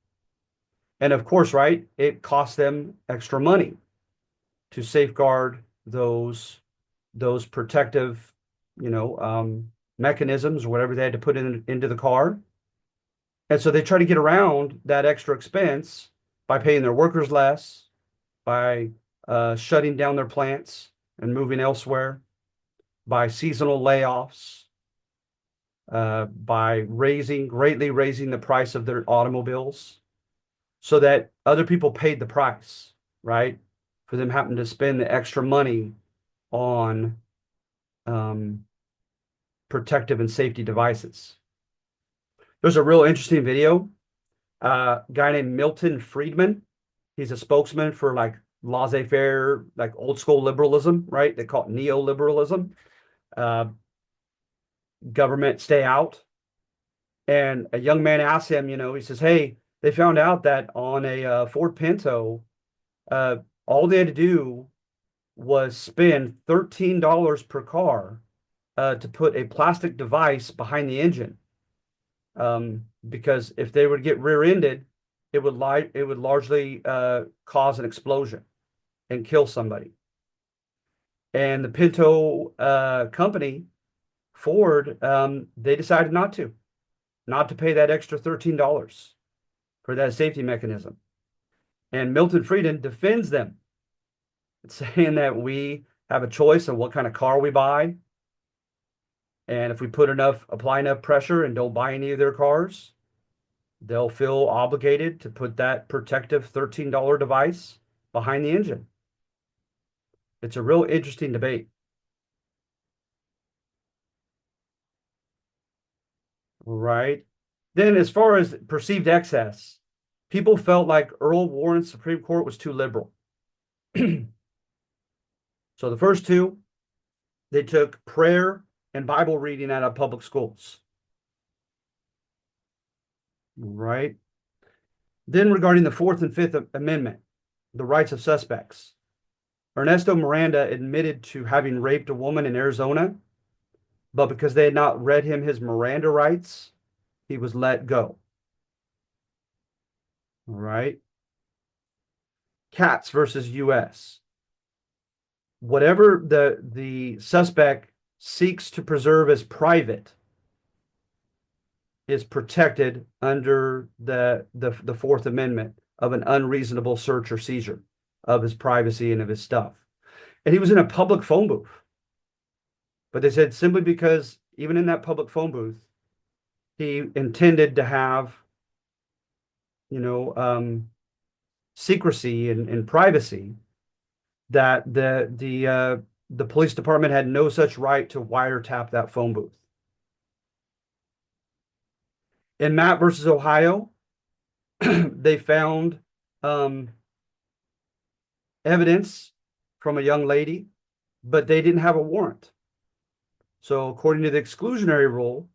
And of course, right, it cost them extra money to safeguard those protective, mechanisms or whatever they had to put into the car. And so they try to get around that extra expense by paying their workers less, by shutting down their plants and moving elsewhere, by seasonal layoffs, by greatly raising the price of their automobiles so that other people paid the price, right? For them having to spend the extra money on protective and safety devices. There's a real interesting video. A guy named Milton Friedman. He's a spokesman for like laissez-faire, like old school liberalism, right? They call it neoliberalism. Government stay out. And a young man asked him, he says, hey, they found out that on a Ford Pinto, all they had to do was spend $13 per car to put a plastic device behind the engine. Because if they would get rear-ended, it would largely cause an explosion and kill somebody. And the Pinto company, Ford, they decided not to pay that extra $13 for that safety mechanism. And Milton Friedman defends them, saying that we have a choice of what kind of car we buy. And if we apply enough pressure and don't buy any of their cars, they'll feel obligated to put that protective $13 device behind the engine. It's a real interesting debate. Right. Then, as far as perceived excess, people felt like Earl Warren's Supreme Court was too liberal. So the first two, they took prayer and Bible reading out of public schools. Right. Then, regarding the Fourth and Fifth Amendment, the rights of suspects, Ernesto Miranda admitted to having raped a woman in Arizona, but because they had not read him his Miranda rights, he was let go. All right. Katz versus U.S. Whatever the suspect seeks to preserve as private is protected under the Fourth Amendment of an unreasonable search or seizure of his privacy and of his stuff. And he was in a public phone booth. But they said simply because even in that public phone booth, he intended to have, secrecy and privacy, that the police department had no such right to wiretap that phone booth. In Matt versus Ohio, they found evidence from a young lady, but they didn't have a warrant. So according to the exclusionary rule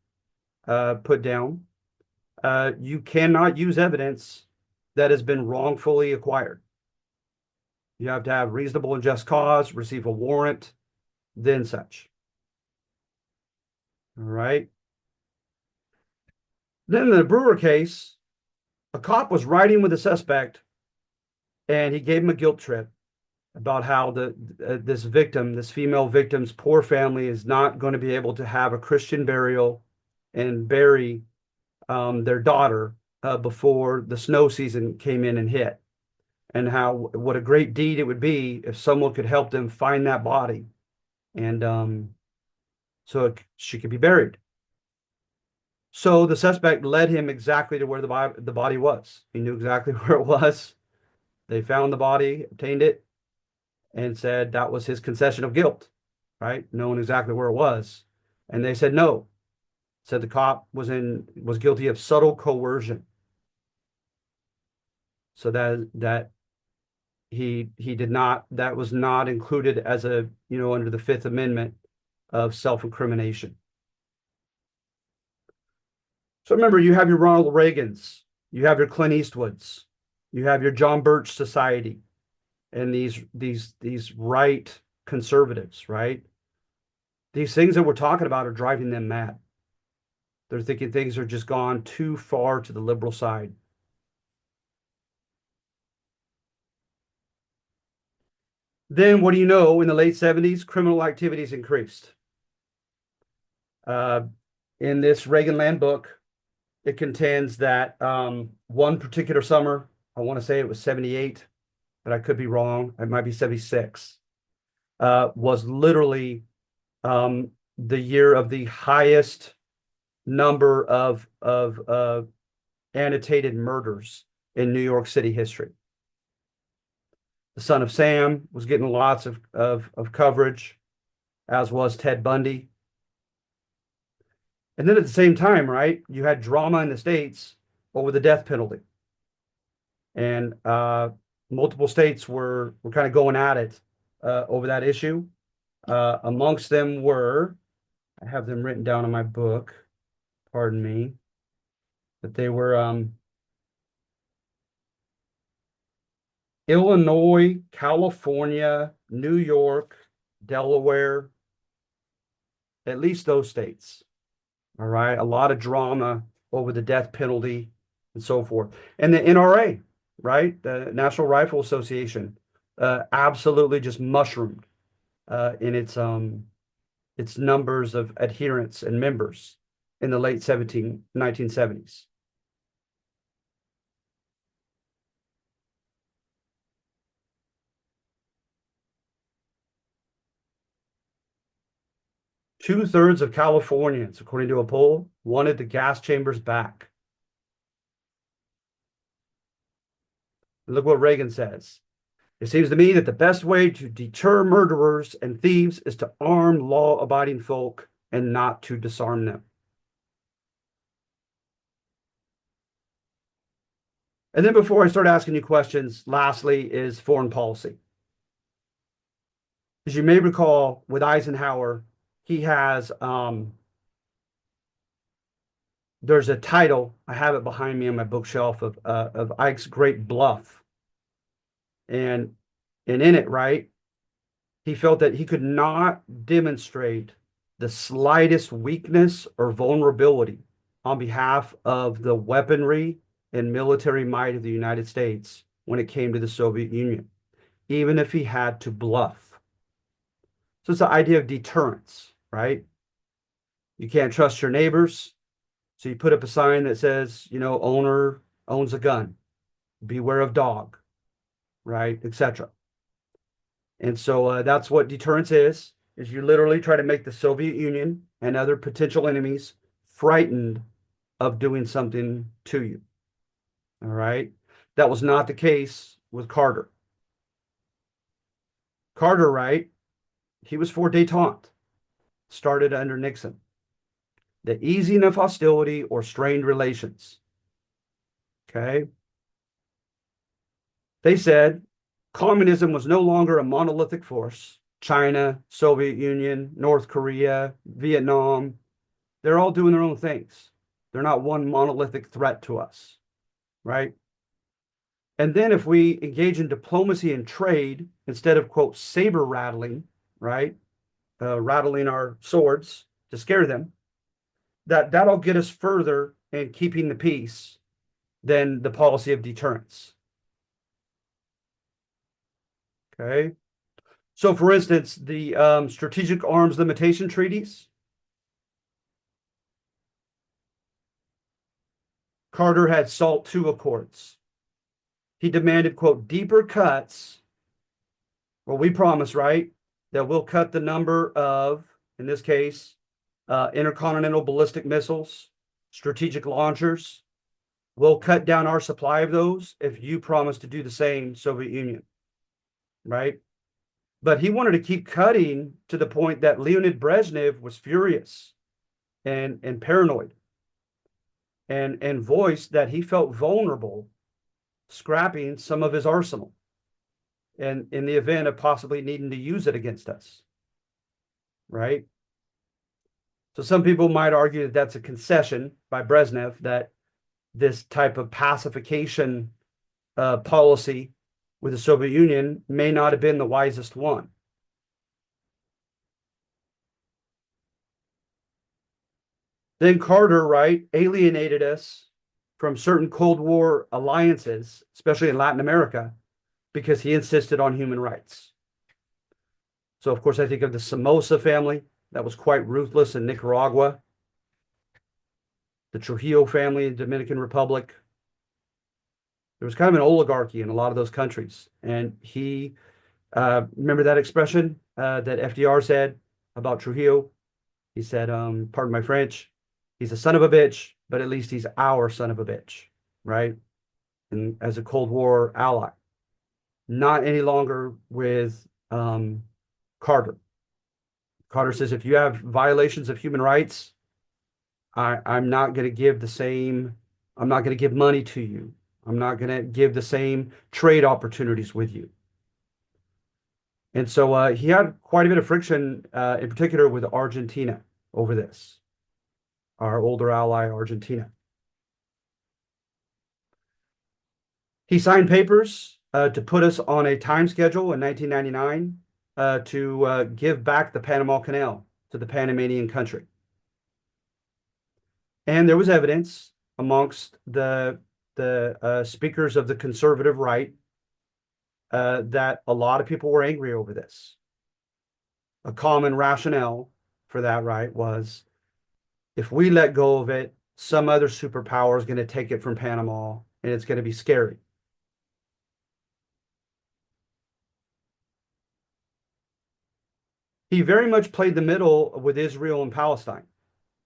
put down, you cannot use evidence that has been wrongfully acquired. You have to have reasonable and just cause, receive a warrant, then such. All right. Then in the Brewer case, a cop was riding with a suspect and he gave him a guilt trip about how this female victim's poor family is not going to be able to have a Christian burial and bury their daughter before the snow season came in and hit, and what a great deed it would be if someone could help them find that body, and she could be buried. So the suspect led him exactly to where the body was. He knew exactly where it was. They found the body, obtained it, and said that was his concession of guilt, right? Knowing exactly where it was. And they said no. Said the cop was guilty of subtle coercion. So that he did not, that was not included as under the Fifth Amendment of self-incrimination. So remember, you have your Ronald Reagans, you have your Clint Eastwoods, you have your John Birch Society, and these right conservatives, right? These things that we're talking about are driving them mad. They're thinking things are just gone too far to the liberal side. Then what do you know? In the late 70s, criminal activities increased. In this Reaganland book, it contends that one particular summer, I want to say it was 78, but I could be wrong. It might be 76, was literally the year of the highest number of annotated murders in New York City history. The Son of Sam was getting lots of coverage, as was Ted Bundy. And then at the same time, right, you had drama in the States over the death penalty. And multiple states were kind of going at it over that issue. Amongst them were, I have them written down in my book, pardon me, that they were Illinois, California, New York, Delaware, at least those states. All right. A lot of drama over the death penalty and so forth. And the NRA, right? The National Rifle Association, absolutely just mushroomed in its numbers of adherents and members in the late 1970s. 2/3 of Californians, according to a poll, wanted the gas chambers back. Look what Reagan says. It seems to me that the best way to deter murderers and thieves is to arm law-abiding folk and not to disarm them. And then before I start asking you questions, lastly is foreign policy. As you may recall, with Eisenhower, he has there's a title, I have it behind me on my bookshelf, of Ike's Great Bluff. And in it, right, he felt that he could not demonstrate the slightest weakness or vulnerability on behalf of the weaponry and military might of the United States when it came to the Soviet Union, even if he had to bluff. So it's the idea of deterrence, right? You can't trust your neighbors. So you put up a sign that says, owner owns a gun, beware of dog, right, etc. And so that's what deterrence is you literally try to make the Soviet Union and other potential enemies frightened of doing something to you. All right. That was not the case with Carter. Carter, right, he was for détente, started under Nixon. The easing of hostility or strained relations. Okay. They said communism was no longer a monolithic force. China, Soviet Union, North Korea, Vietnam, they're all doing their own things. They're not one monolithic threat to us, right? And then if we engage in diplomacy and trade instead of, quote, saber rattling, right? Rattling our swords to scare them, that'll get us further in keeping the peace than the policy of deterrence. Okay. So, for instance, the strategic arms limitation treaties, Carter had SALT II accords. He demanded, quote, deeper cuts. Well, we promise, right, that we'll cut the number of, in this case, intercontinental ballistic missiles, strategic launchers. We'll cut down our supply of those if you promise to do the same, Soviet Union, right? But he wanted to keep cutting to the point that Leonid Brezhnev was furious and paranoid and voiced that he felt vulnerable scrapping some of his arsenal and in the event of possibly needing to use it against us, right? So some people might argue that that's a concession by Brezhnev, that this type of pacification policy with the Soviet Union may not have been the wisest one. Then Carter, right, alienated us from certain Cold War alliances, especially in Latin America, because he insisted on human rights. So, of course, I think of the Somoza family that was quite ruthless in Nicaragua, the Trujillo family in the Dominican Republic. There was kind of an oligarchy in a lot of those countries. And he, remember that expression that FDR said about Trujillo? He said, pardon my French, he's a son of a bitch, but at least he's our son of a bitch, right? And as a Cold War ally, not any longer with Carter. Carter says, if you have violations of human rights, I'm not going to give the same, I'm not going to give money to you. I'm not going to give the same trade opportunities with you. And so he had quite a bit of friction, in particular with Argentina over this, our older ally, Argentina. He signed papers to put us on a time schedule in 1999 to give back the Panama Canal to the Panamanian country. And there was evidence amongst the speakers of the conservative right that a lot of people were angry over this. A common rationale for that, right, was if we let go of it, some other superpower is going to take it from Panama, and it's going to be scary. he very much played the middle with Israel and Palestine.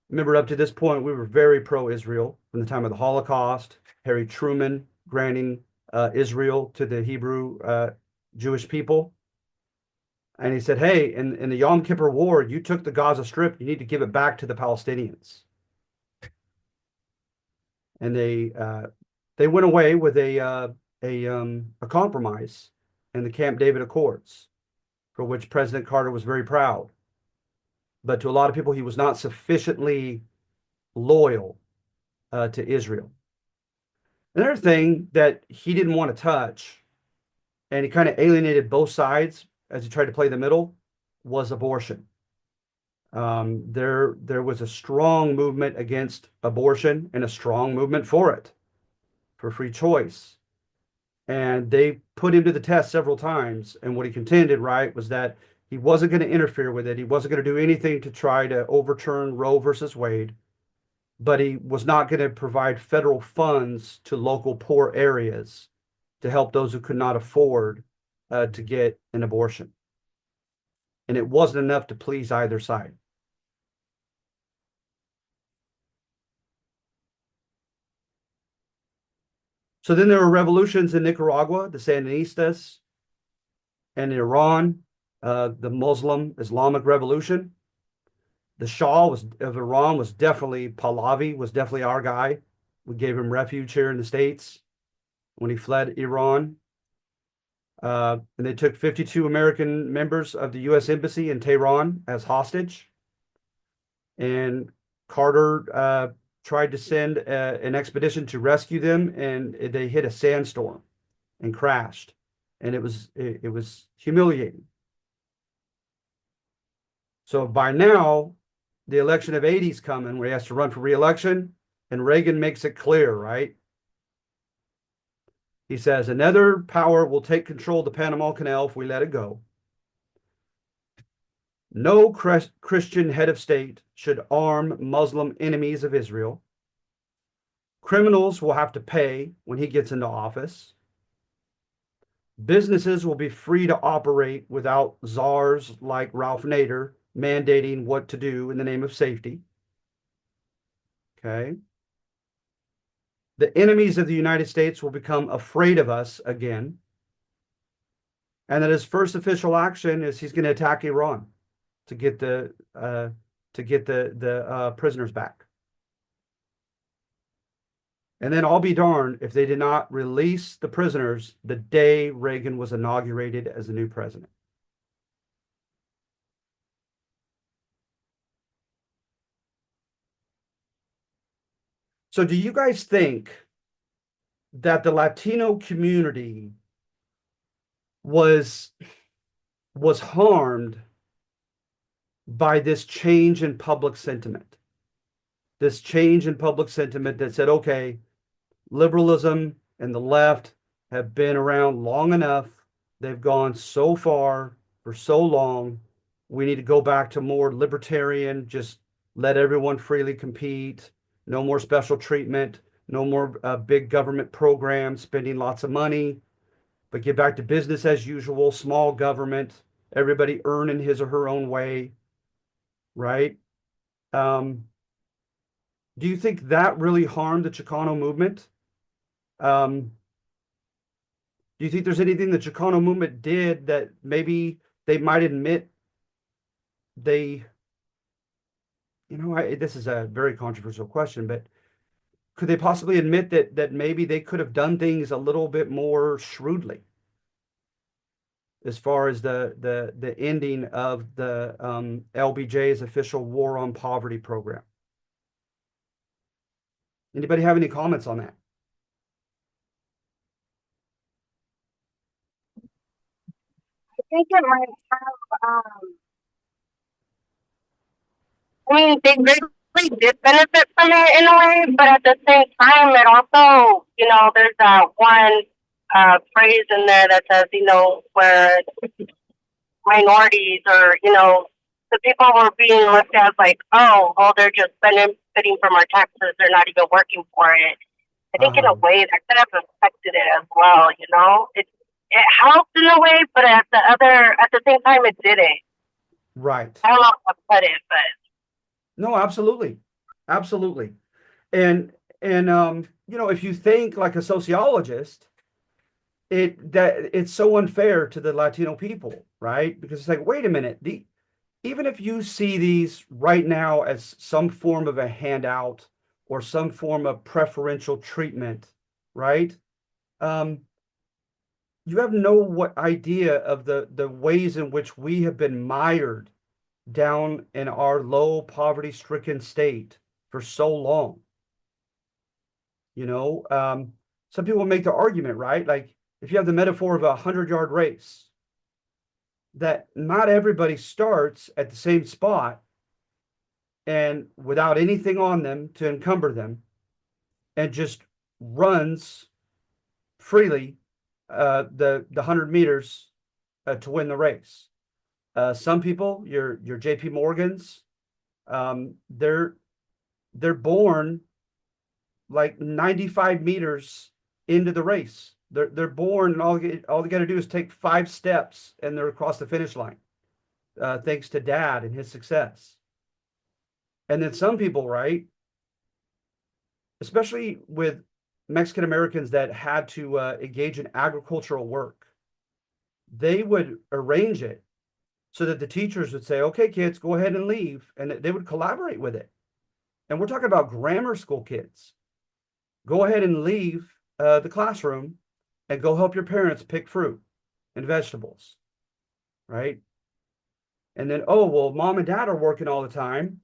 Remember, up to this point, we were very pro-Israel from the time of the Holocaust, Harry Truman granting Israel to the Hebrew Jewish people. And he said, hey, in the Yom Kippur War, you took the Gaza Strip. You need to give it back to the Palestinians. And they went away with a compromise in the Camp David Accords, for which President Carter was very proud. But to a lot of people, he was not sufficiently loyal to Israel. Another thing that he didn't want to touch, and he kind of alienated both sides as he tried to play the middle, was abortion. There was a strong movement against abortion and a strong movement for it, for free choice. And they put him to the test several times. And what he contended, right, was that he wasn't going to interfere with it. He wasn't going to do anything to try to overturn Roe versus Wade, but he was not going to provide federal funds to local poor areas to help those who could not afford to get an abortion. And it wasn't enough to please either side. So then there were revolutions in Nicaragua, the Sandinistas, and in Iran, the Muslim Islamic Revolution. The Shah of Iran was definitely Pahlavi, was definitely our guy. We gave him refuge here in the States when he fled Iran. And they took 52 American members of the U.S. Embassy in Tehran as hostage. And Carter tried to send an expedition to rescue them, and they hit a sandstorm and crashed. And it was humiliating. So by now, the election of 80 is coming where he has to run for re-election, and Reagan makes it clear, right? He says, another power will take control of the Panama Canal if we let it go. No Christian head of state should arm Muslim enemies of Israel. Criminals will have to pay when he gets into office. Businesses will be free to operate without czars like Ralph Nader mandating what to do in the name of safety. Okay. The enemies of the United States will become afraid of us again. And that his first official action is he's going to attack Iran to get the prisoners back. And then I'll be darned if they did not release the prisoners the day Reagan was inaugurated as the new president. So do you guys think that the Latino community was harmed by this change in public sentiment? This change in public sentiment that said, okay, liberalism and the left have been around long enough. They've gone so far for so long. We need to go back to more libertarian, just let everyone freely compete. No more special treatment, no more big government programs, spending lots of money, but get back to business as usual, small government, everybody earning his or her own way, right? Do you think that really harmed the Chicano movement? Do you think there's anything the Chicano movement did that maybe they might admit they, this is a very controversial question, but could they possibly admit that maybe they could have done things a little bit more shrewdly as far as the ending of the LBJ's official War on Poverty program? Anybody have any comments on that? I think it might have, I mean, they really did benefit from it in a way, but at the same time, it also, there's that one phrase in there that says, where minorities or, the people were being looked at like, oh, well, they're just benefiting from our taxes. They're not even working for it. I think in a way that could have affected it as well, It helped in a way, but at the same time, it didn't. Right. I don't know how to put it, but No, absolutely. Absolutely. And if you think like a sociologist, it's so unfair to the Latino people, right? Because it's like, wait a minute, even if you see these right now as some form of a handout or some form of preferential treatment, right? Um, you have no what idea of the ways in which we have been mired down in our low poverty stricken state for so long. You know, some people make the argument, right? Like if you have the metaphor of a 100-yard race, that not everybody starts at the same spot and without anything on them to encumber them and just runs freely the 100 meters to win the race. Some people, your JP Morgans, they're born like 95 meters into the race. They're born and all they got to do is take 5 steps and they're across the finish line, thanks to dad and his success. And then some people, right, especially with Mexican Americans that had to engage in agricultural work, they would arrange it so that the teachers would say, okay, kids, go ahead and leave. And they would collaborate with it. And we're talking about grammar school kids. Go ahead and leave the classroom and go help your parents pick fruit and vegetables, right? And then, oh, well, mom and dad are working all the time.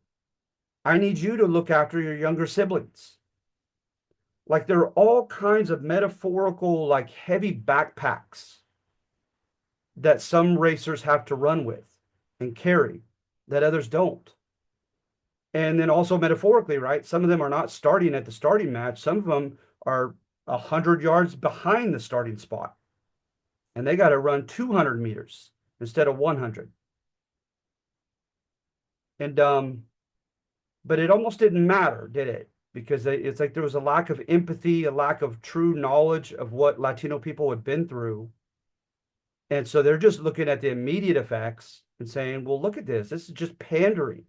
I need you to look after your younger siblings. Like there are all kinds of metaphorical, like heavy backpacks that some racers have to run with and carry that others don't. And then also metaphorically, right? Some of them are not starting at the starting match. Some of them are 100 yards behind the starting spot. And they got to run 200 meters instead of 100. And but it almost didn't matter, did it? Because it's like there was a lack of empathy, a lack of true knowledge of what Latino people had been through. And so they're just looking at the immediate effects and saying, well, look at this. This is just pandering.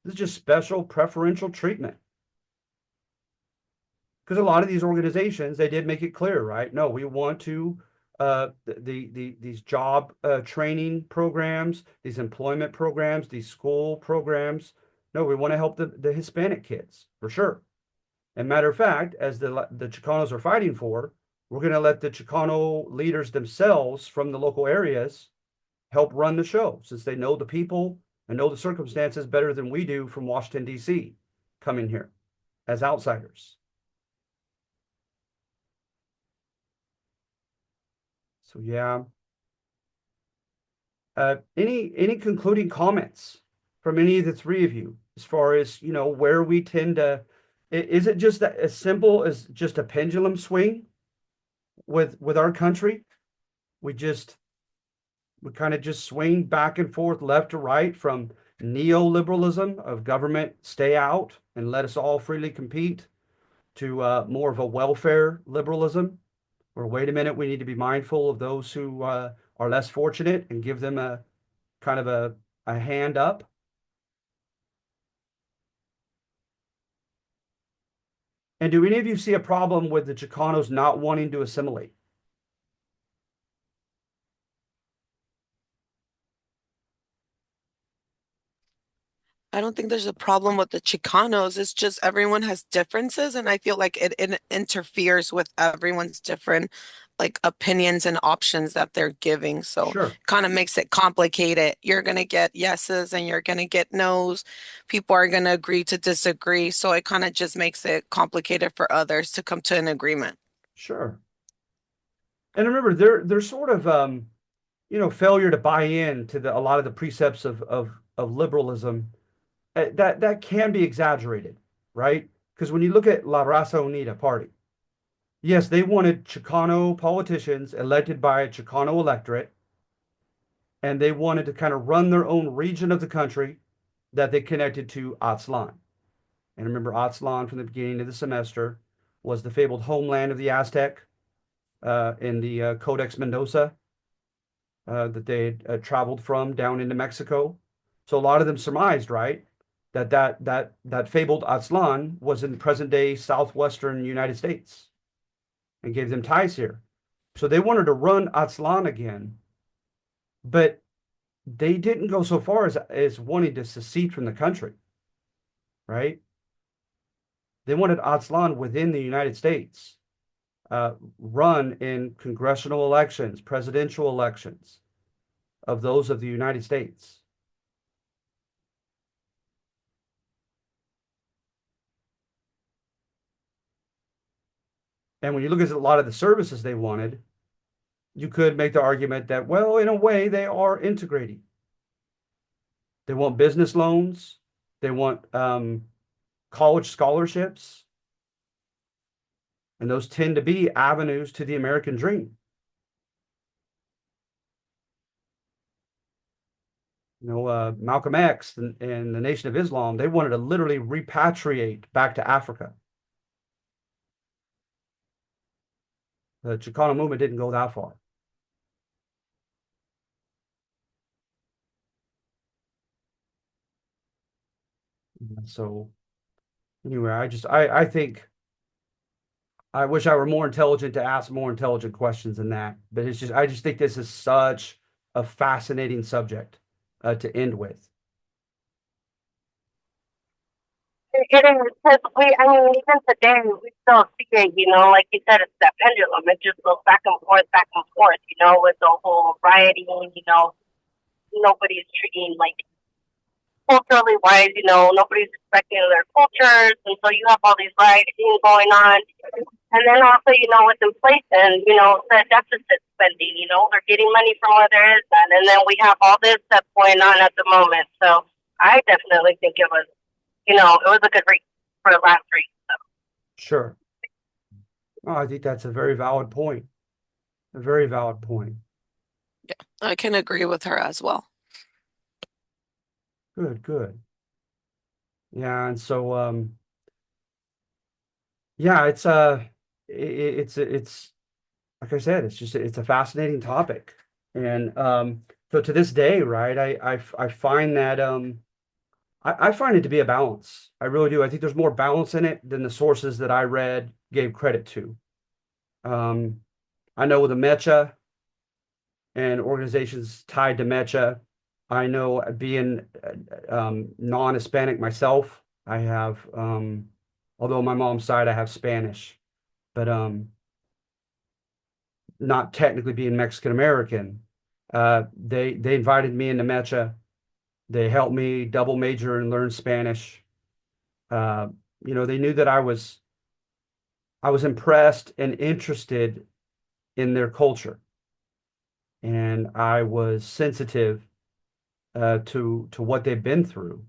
This is just special preferential treatment. Because a lot of these organizations, they did make it clear, right? No, we want to these job training programs, these employment programs, these school programs. No, we want to help the Hispanic kids for sure. And matter of fact, as the Chicanos are fighting for, we're going to let the Chicano leaders themselves from the local areas help run the show, since they know the people and know the circumstances better than we do from Washington, D.C., coming here as outsiders. So yeah. Any concluding comments from any of the three of you as far as where we tend to? Is it just that as simple as just a pendulum swing with our country? We kind of just swing back and forth, left to right, from neoliberalism of government stay out and let us all freely compete to more of a welfare liberalism, where wait a minute, we need to be mindful of those who are less fortunate and give them a kind of a hand up. And do any of you see a problem with the Chicanos not wanting to assimilate? I don't think there's a problem with the Chicanos. It's just everyone has differences, and I feel like it interferes with everyone's different like opinions and options that they're giving. So Sure. kind of makes it complicated. You're gonna get yeses and you're gonna get nos. People are gonna agree to disagree. So it kind of just makes it complicated for others to come to an agreement. Sure. And remember, they're sort of failure to buy in to a lot of the precepts of liberalism that can be exaggerated, right? Because when you look at La Raza Unida party, yes, they wanted Chicano politicians elected by a Chicano electorate, and they wanted to kind of run their own region of the country that they connected to Aztlan. And remember, Aztlan from the beginning of the semester was the fabled homeland of the Aztec in the Codex Mendoza that they had traveled from down into Mexico. So a lot of them surmised, right, that fabled Aztlan was in present day southwestern United States and gave them ties here. So they wanted to run Aztlan again, but they didn't go so far as wanting to secede from the country, right? They wanted Aztlan within the United States, run in congressional elections, presidential elections of those of the United States. And when you look at a lot of the services they wanted, you could make the argument that, well, in a way, they are integrating. They want business loans. They want college scholarships. And those tend to be avenues to the American dream. Malcolm X and the Nation of Islam, they wanted to literally repatriate back to Africa. The Chicano movement didn't go that far. So anyway, I think I wish I were more intelligent to ask more intelligent questions than that. But I just think this is such a fascinating subject to end with. It is because I mean, even today we still see it. Like you said, it's that pendulum. It just goes back and forth, back and forth. With the whole rioting. Nobody's treating like culturally wise. Nobody's respecting their cultures, and so you have all these rioting going on. And then also, with inflation, the deficit spending. They're getting money from where there is none, and then we have all this that's going on at the moment. So I definitely think it was a good read for the last read. So. Sure. Oh, I think that's a very valid point. A very valid point. Yeah, I can agree with her as well. Good, good. Yeah, and so yeah, it's like I said, it's a fascinating topic. And so to this day, right, I find that I find it to be a balance. I really do. I think there's more balance in it than the sources that I read gave credit to. I know with the Mecha and organizations tied to Mecha, I know being non-Hispanic myself, I have, although on my mom's side I have Spanish, but not technically being Mexican American. They invited me into Mecha. They helped me double major and learn Spanish. They knew that I was impressed and interested in their culture, and I was sensitive to what they've been through,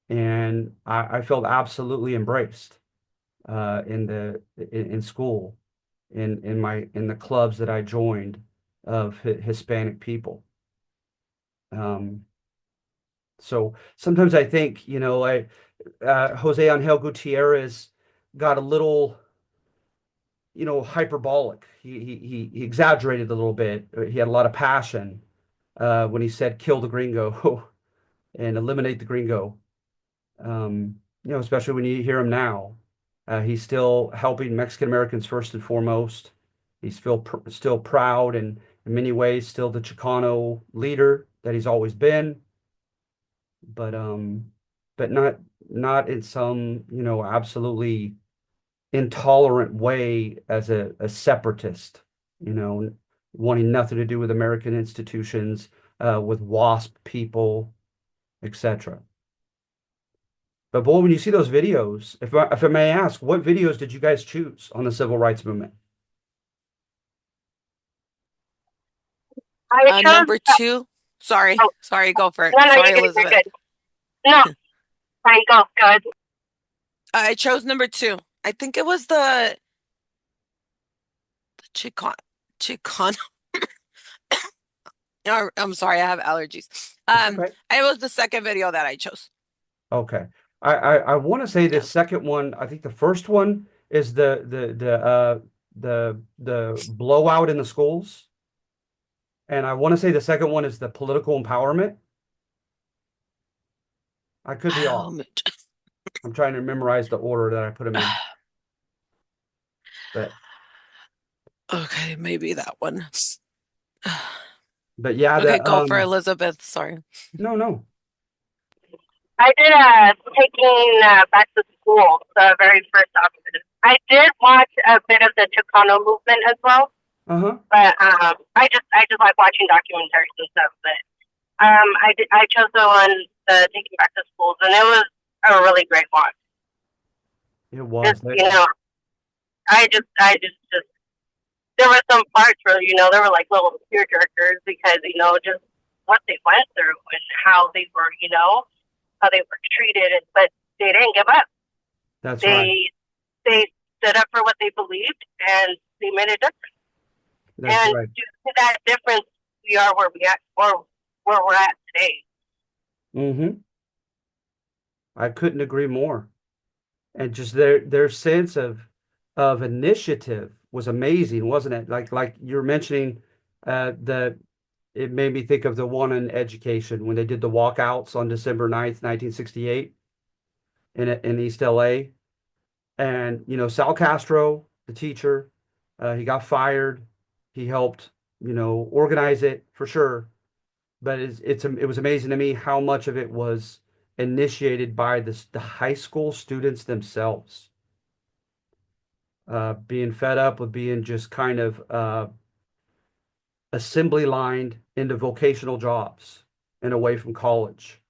and I felt absolutely embraced in school, in the clubs that I joined of Hispanic people. So sometimes I think, Jose Angel Gutierrez got a little, hyperbolic. He exaggerated a little bit. He had a lot of passion when he said kill the gringo and eliminate the gringo. Especially when you hear him now. He's still helping Mexican Americans first and foremost. He's still proud and in many ways still the Chicano leader that he's always been. But not in some, absolutely intolerant way as a separatist, wanting nothing to do with American institutions, with WASP people, etc. But boy, when you see those videos, if I may ask, what videos did you guys choose on the civil rights movement? I chose Number two. Sorry, oh, sorry, go for it. no, Sorry, you're Elizabeth. good. No, fine, go, good. I chose number two. I think it was the Chicano. I'm sorry, I have allergies. Okay. It was the second video that I chose. Okay. I want to say the second one, I think the first one is the blowout in the schools. And I want to say the second one is the political empowerment. I could be off. I'm trying to memorize the order that I put them in. But Okay, maybe that one. but yeah, Okay, the go for Elizabeth. Sorry. no. I did taking back to school the very first option. I did watch a bit of the Chicano movement as well, Uh-huh. but I just like watching documentaries and stuff. But I chose the one the taking back to schools, and it was a really great watch. It was. Just I just there were some parts where there were like little tear jerkers because just what they went through and how they were how they were treated, but they didn't give up. That's right. They stood up for what they believed, and they made a difference. That's And right. due to that difference, we are where we at, or where we're at today. Mm-hmm. I couldn't agree more. And just their sense of initiative was amazing, wasn't it? Like you're mentioning, the it made me think of the one in education when they did the walkouts on December 9th, 1968 in East LA. And Sal Castro, the teacher, he got fired. He helped, organize it for sure. But it was amazing to me how much of it was initiated by the high school students themselves, being fed up with being just kind of assembly lined into vocational jobs and away from college,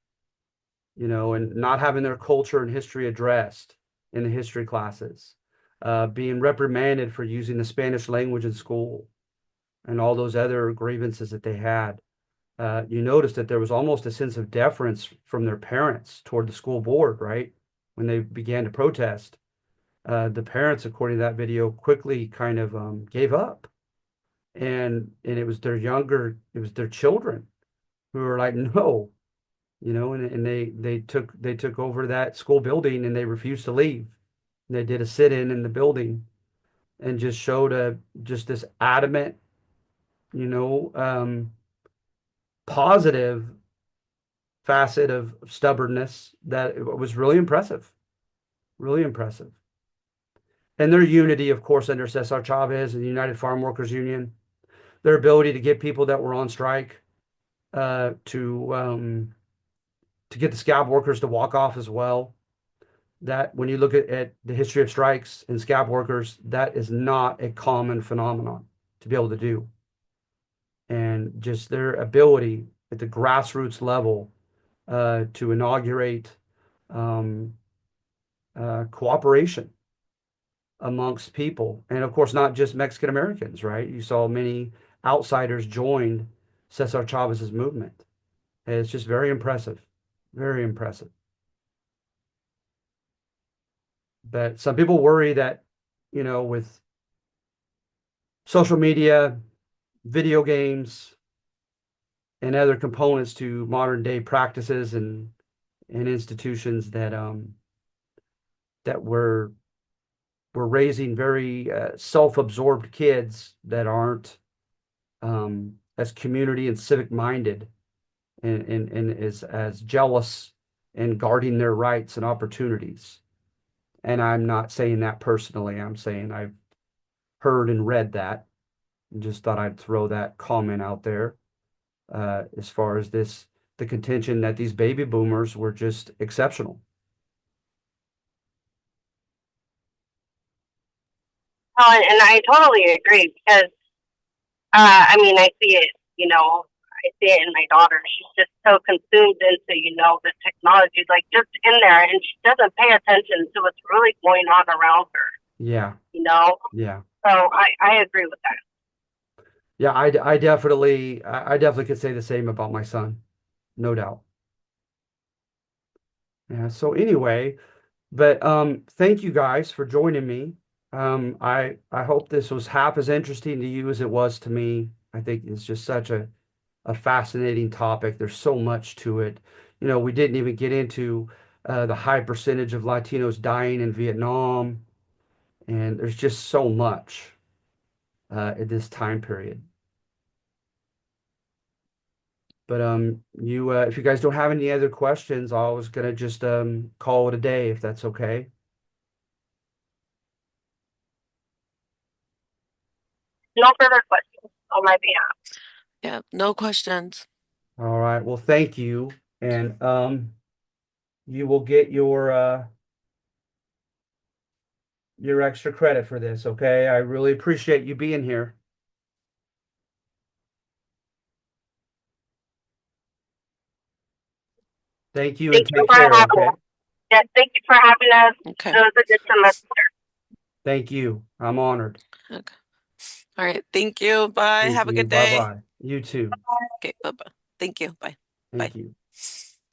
and not having their culture and history addressed in the history classes, being reprimanded for using the Spanish language in school, and all those other grievances that they had. You noticed that there was almost a sense of deference from their parents toward the school board, right? When they began to protest, the parents, according to that video, quickly kind of gave up, and it was their children who were like, no, and they took over that school building and they refused to leave. And they did a sit-in the building and just showed just this adamant, you know, um, positive facet of stubbornness that was really impressive, really impressive. And their unity, of course, under Cesar Chavez and the United Farm Workers Union, their ability to get people that were on strike, to get the scab workers to walk off as well. That when you look at the history of strikes and scab workers, that is not a common phenomenon to be able to do. And just their ability at the grassroots level, to inaugurate, um, cooperation amongst people. And of course, not just Mexican Americans, right? You saw many outsiders joined Cesar Chavez's movement. And it's just very impressive, very impressive. But some people worry that, with social media, video games, and other components to modern day practices and institutions that we're raising very self-absorbed kids that aren't, as community and civic minded, and as jealous and guarding their rights and opportunities. And I'm not saying that personally. I'm saying I've heard and read that, and just thought I'd throw that comment out there, as far as the contention that these baby boomers were just exceptional. Oh, and I totally agree because I mean I see it. I see it in my daughter. She's just so consumed into the technology, like just in there, and she doesn't pay attention to what's really going on around her. Yeah, You know, yeah, so I agree with that. yeah. I definitely could say the same about my son, no doubt. Yeah. So anyway, but thank you guys for joining me. I hope this was half as interesting to you as it was to me. I think it's just such a fascinating topic. There's so much to it. We didn't even get into the high percentage of Latinos dying in Vietnam, and there's just so much in this time period. But you if you guys don't have any other questions, I was gonna just call it a day if that's okay. No further questions on my behalf. Yeah, no questions. All right. Well, thank you. And you will get your extra credit for this, okay? I really appreciate you being here. Thank you and Thank you take for care, having okay? us. Yes, thank you for having us. Okay. It was a good semester. Thank you. I'm honored. Okay. All right. Thank you. Bye. Thank Have a you. good day. Bye-bye. You too. Okay. Bye-bye. Thank you. Bye. Thank Bye. you.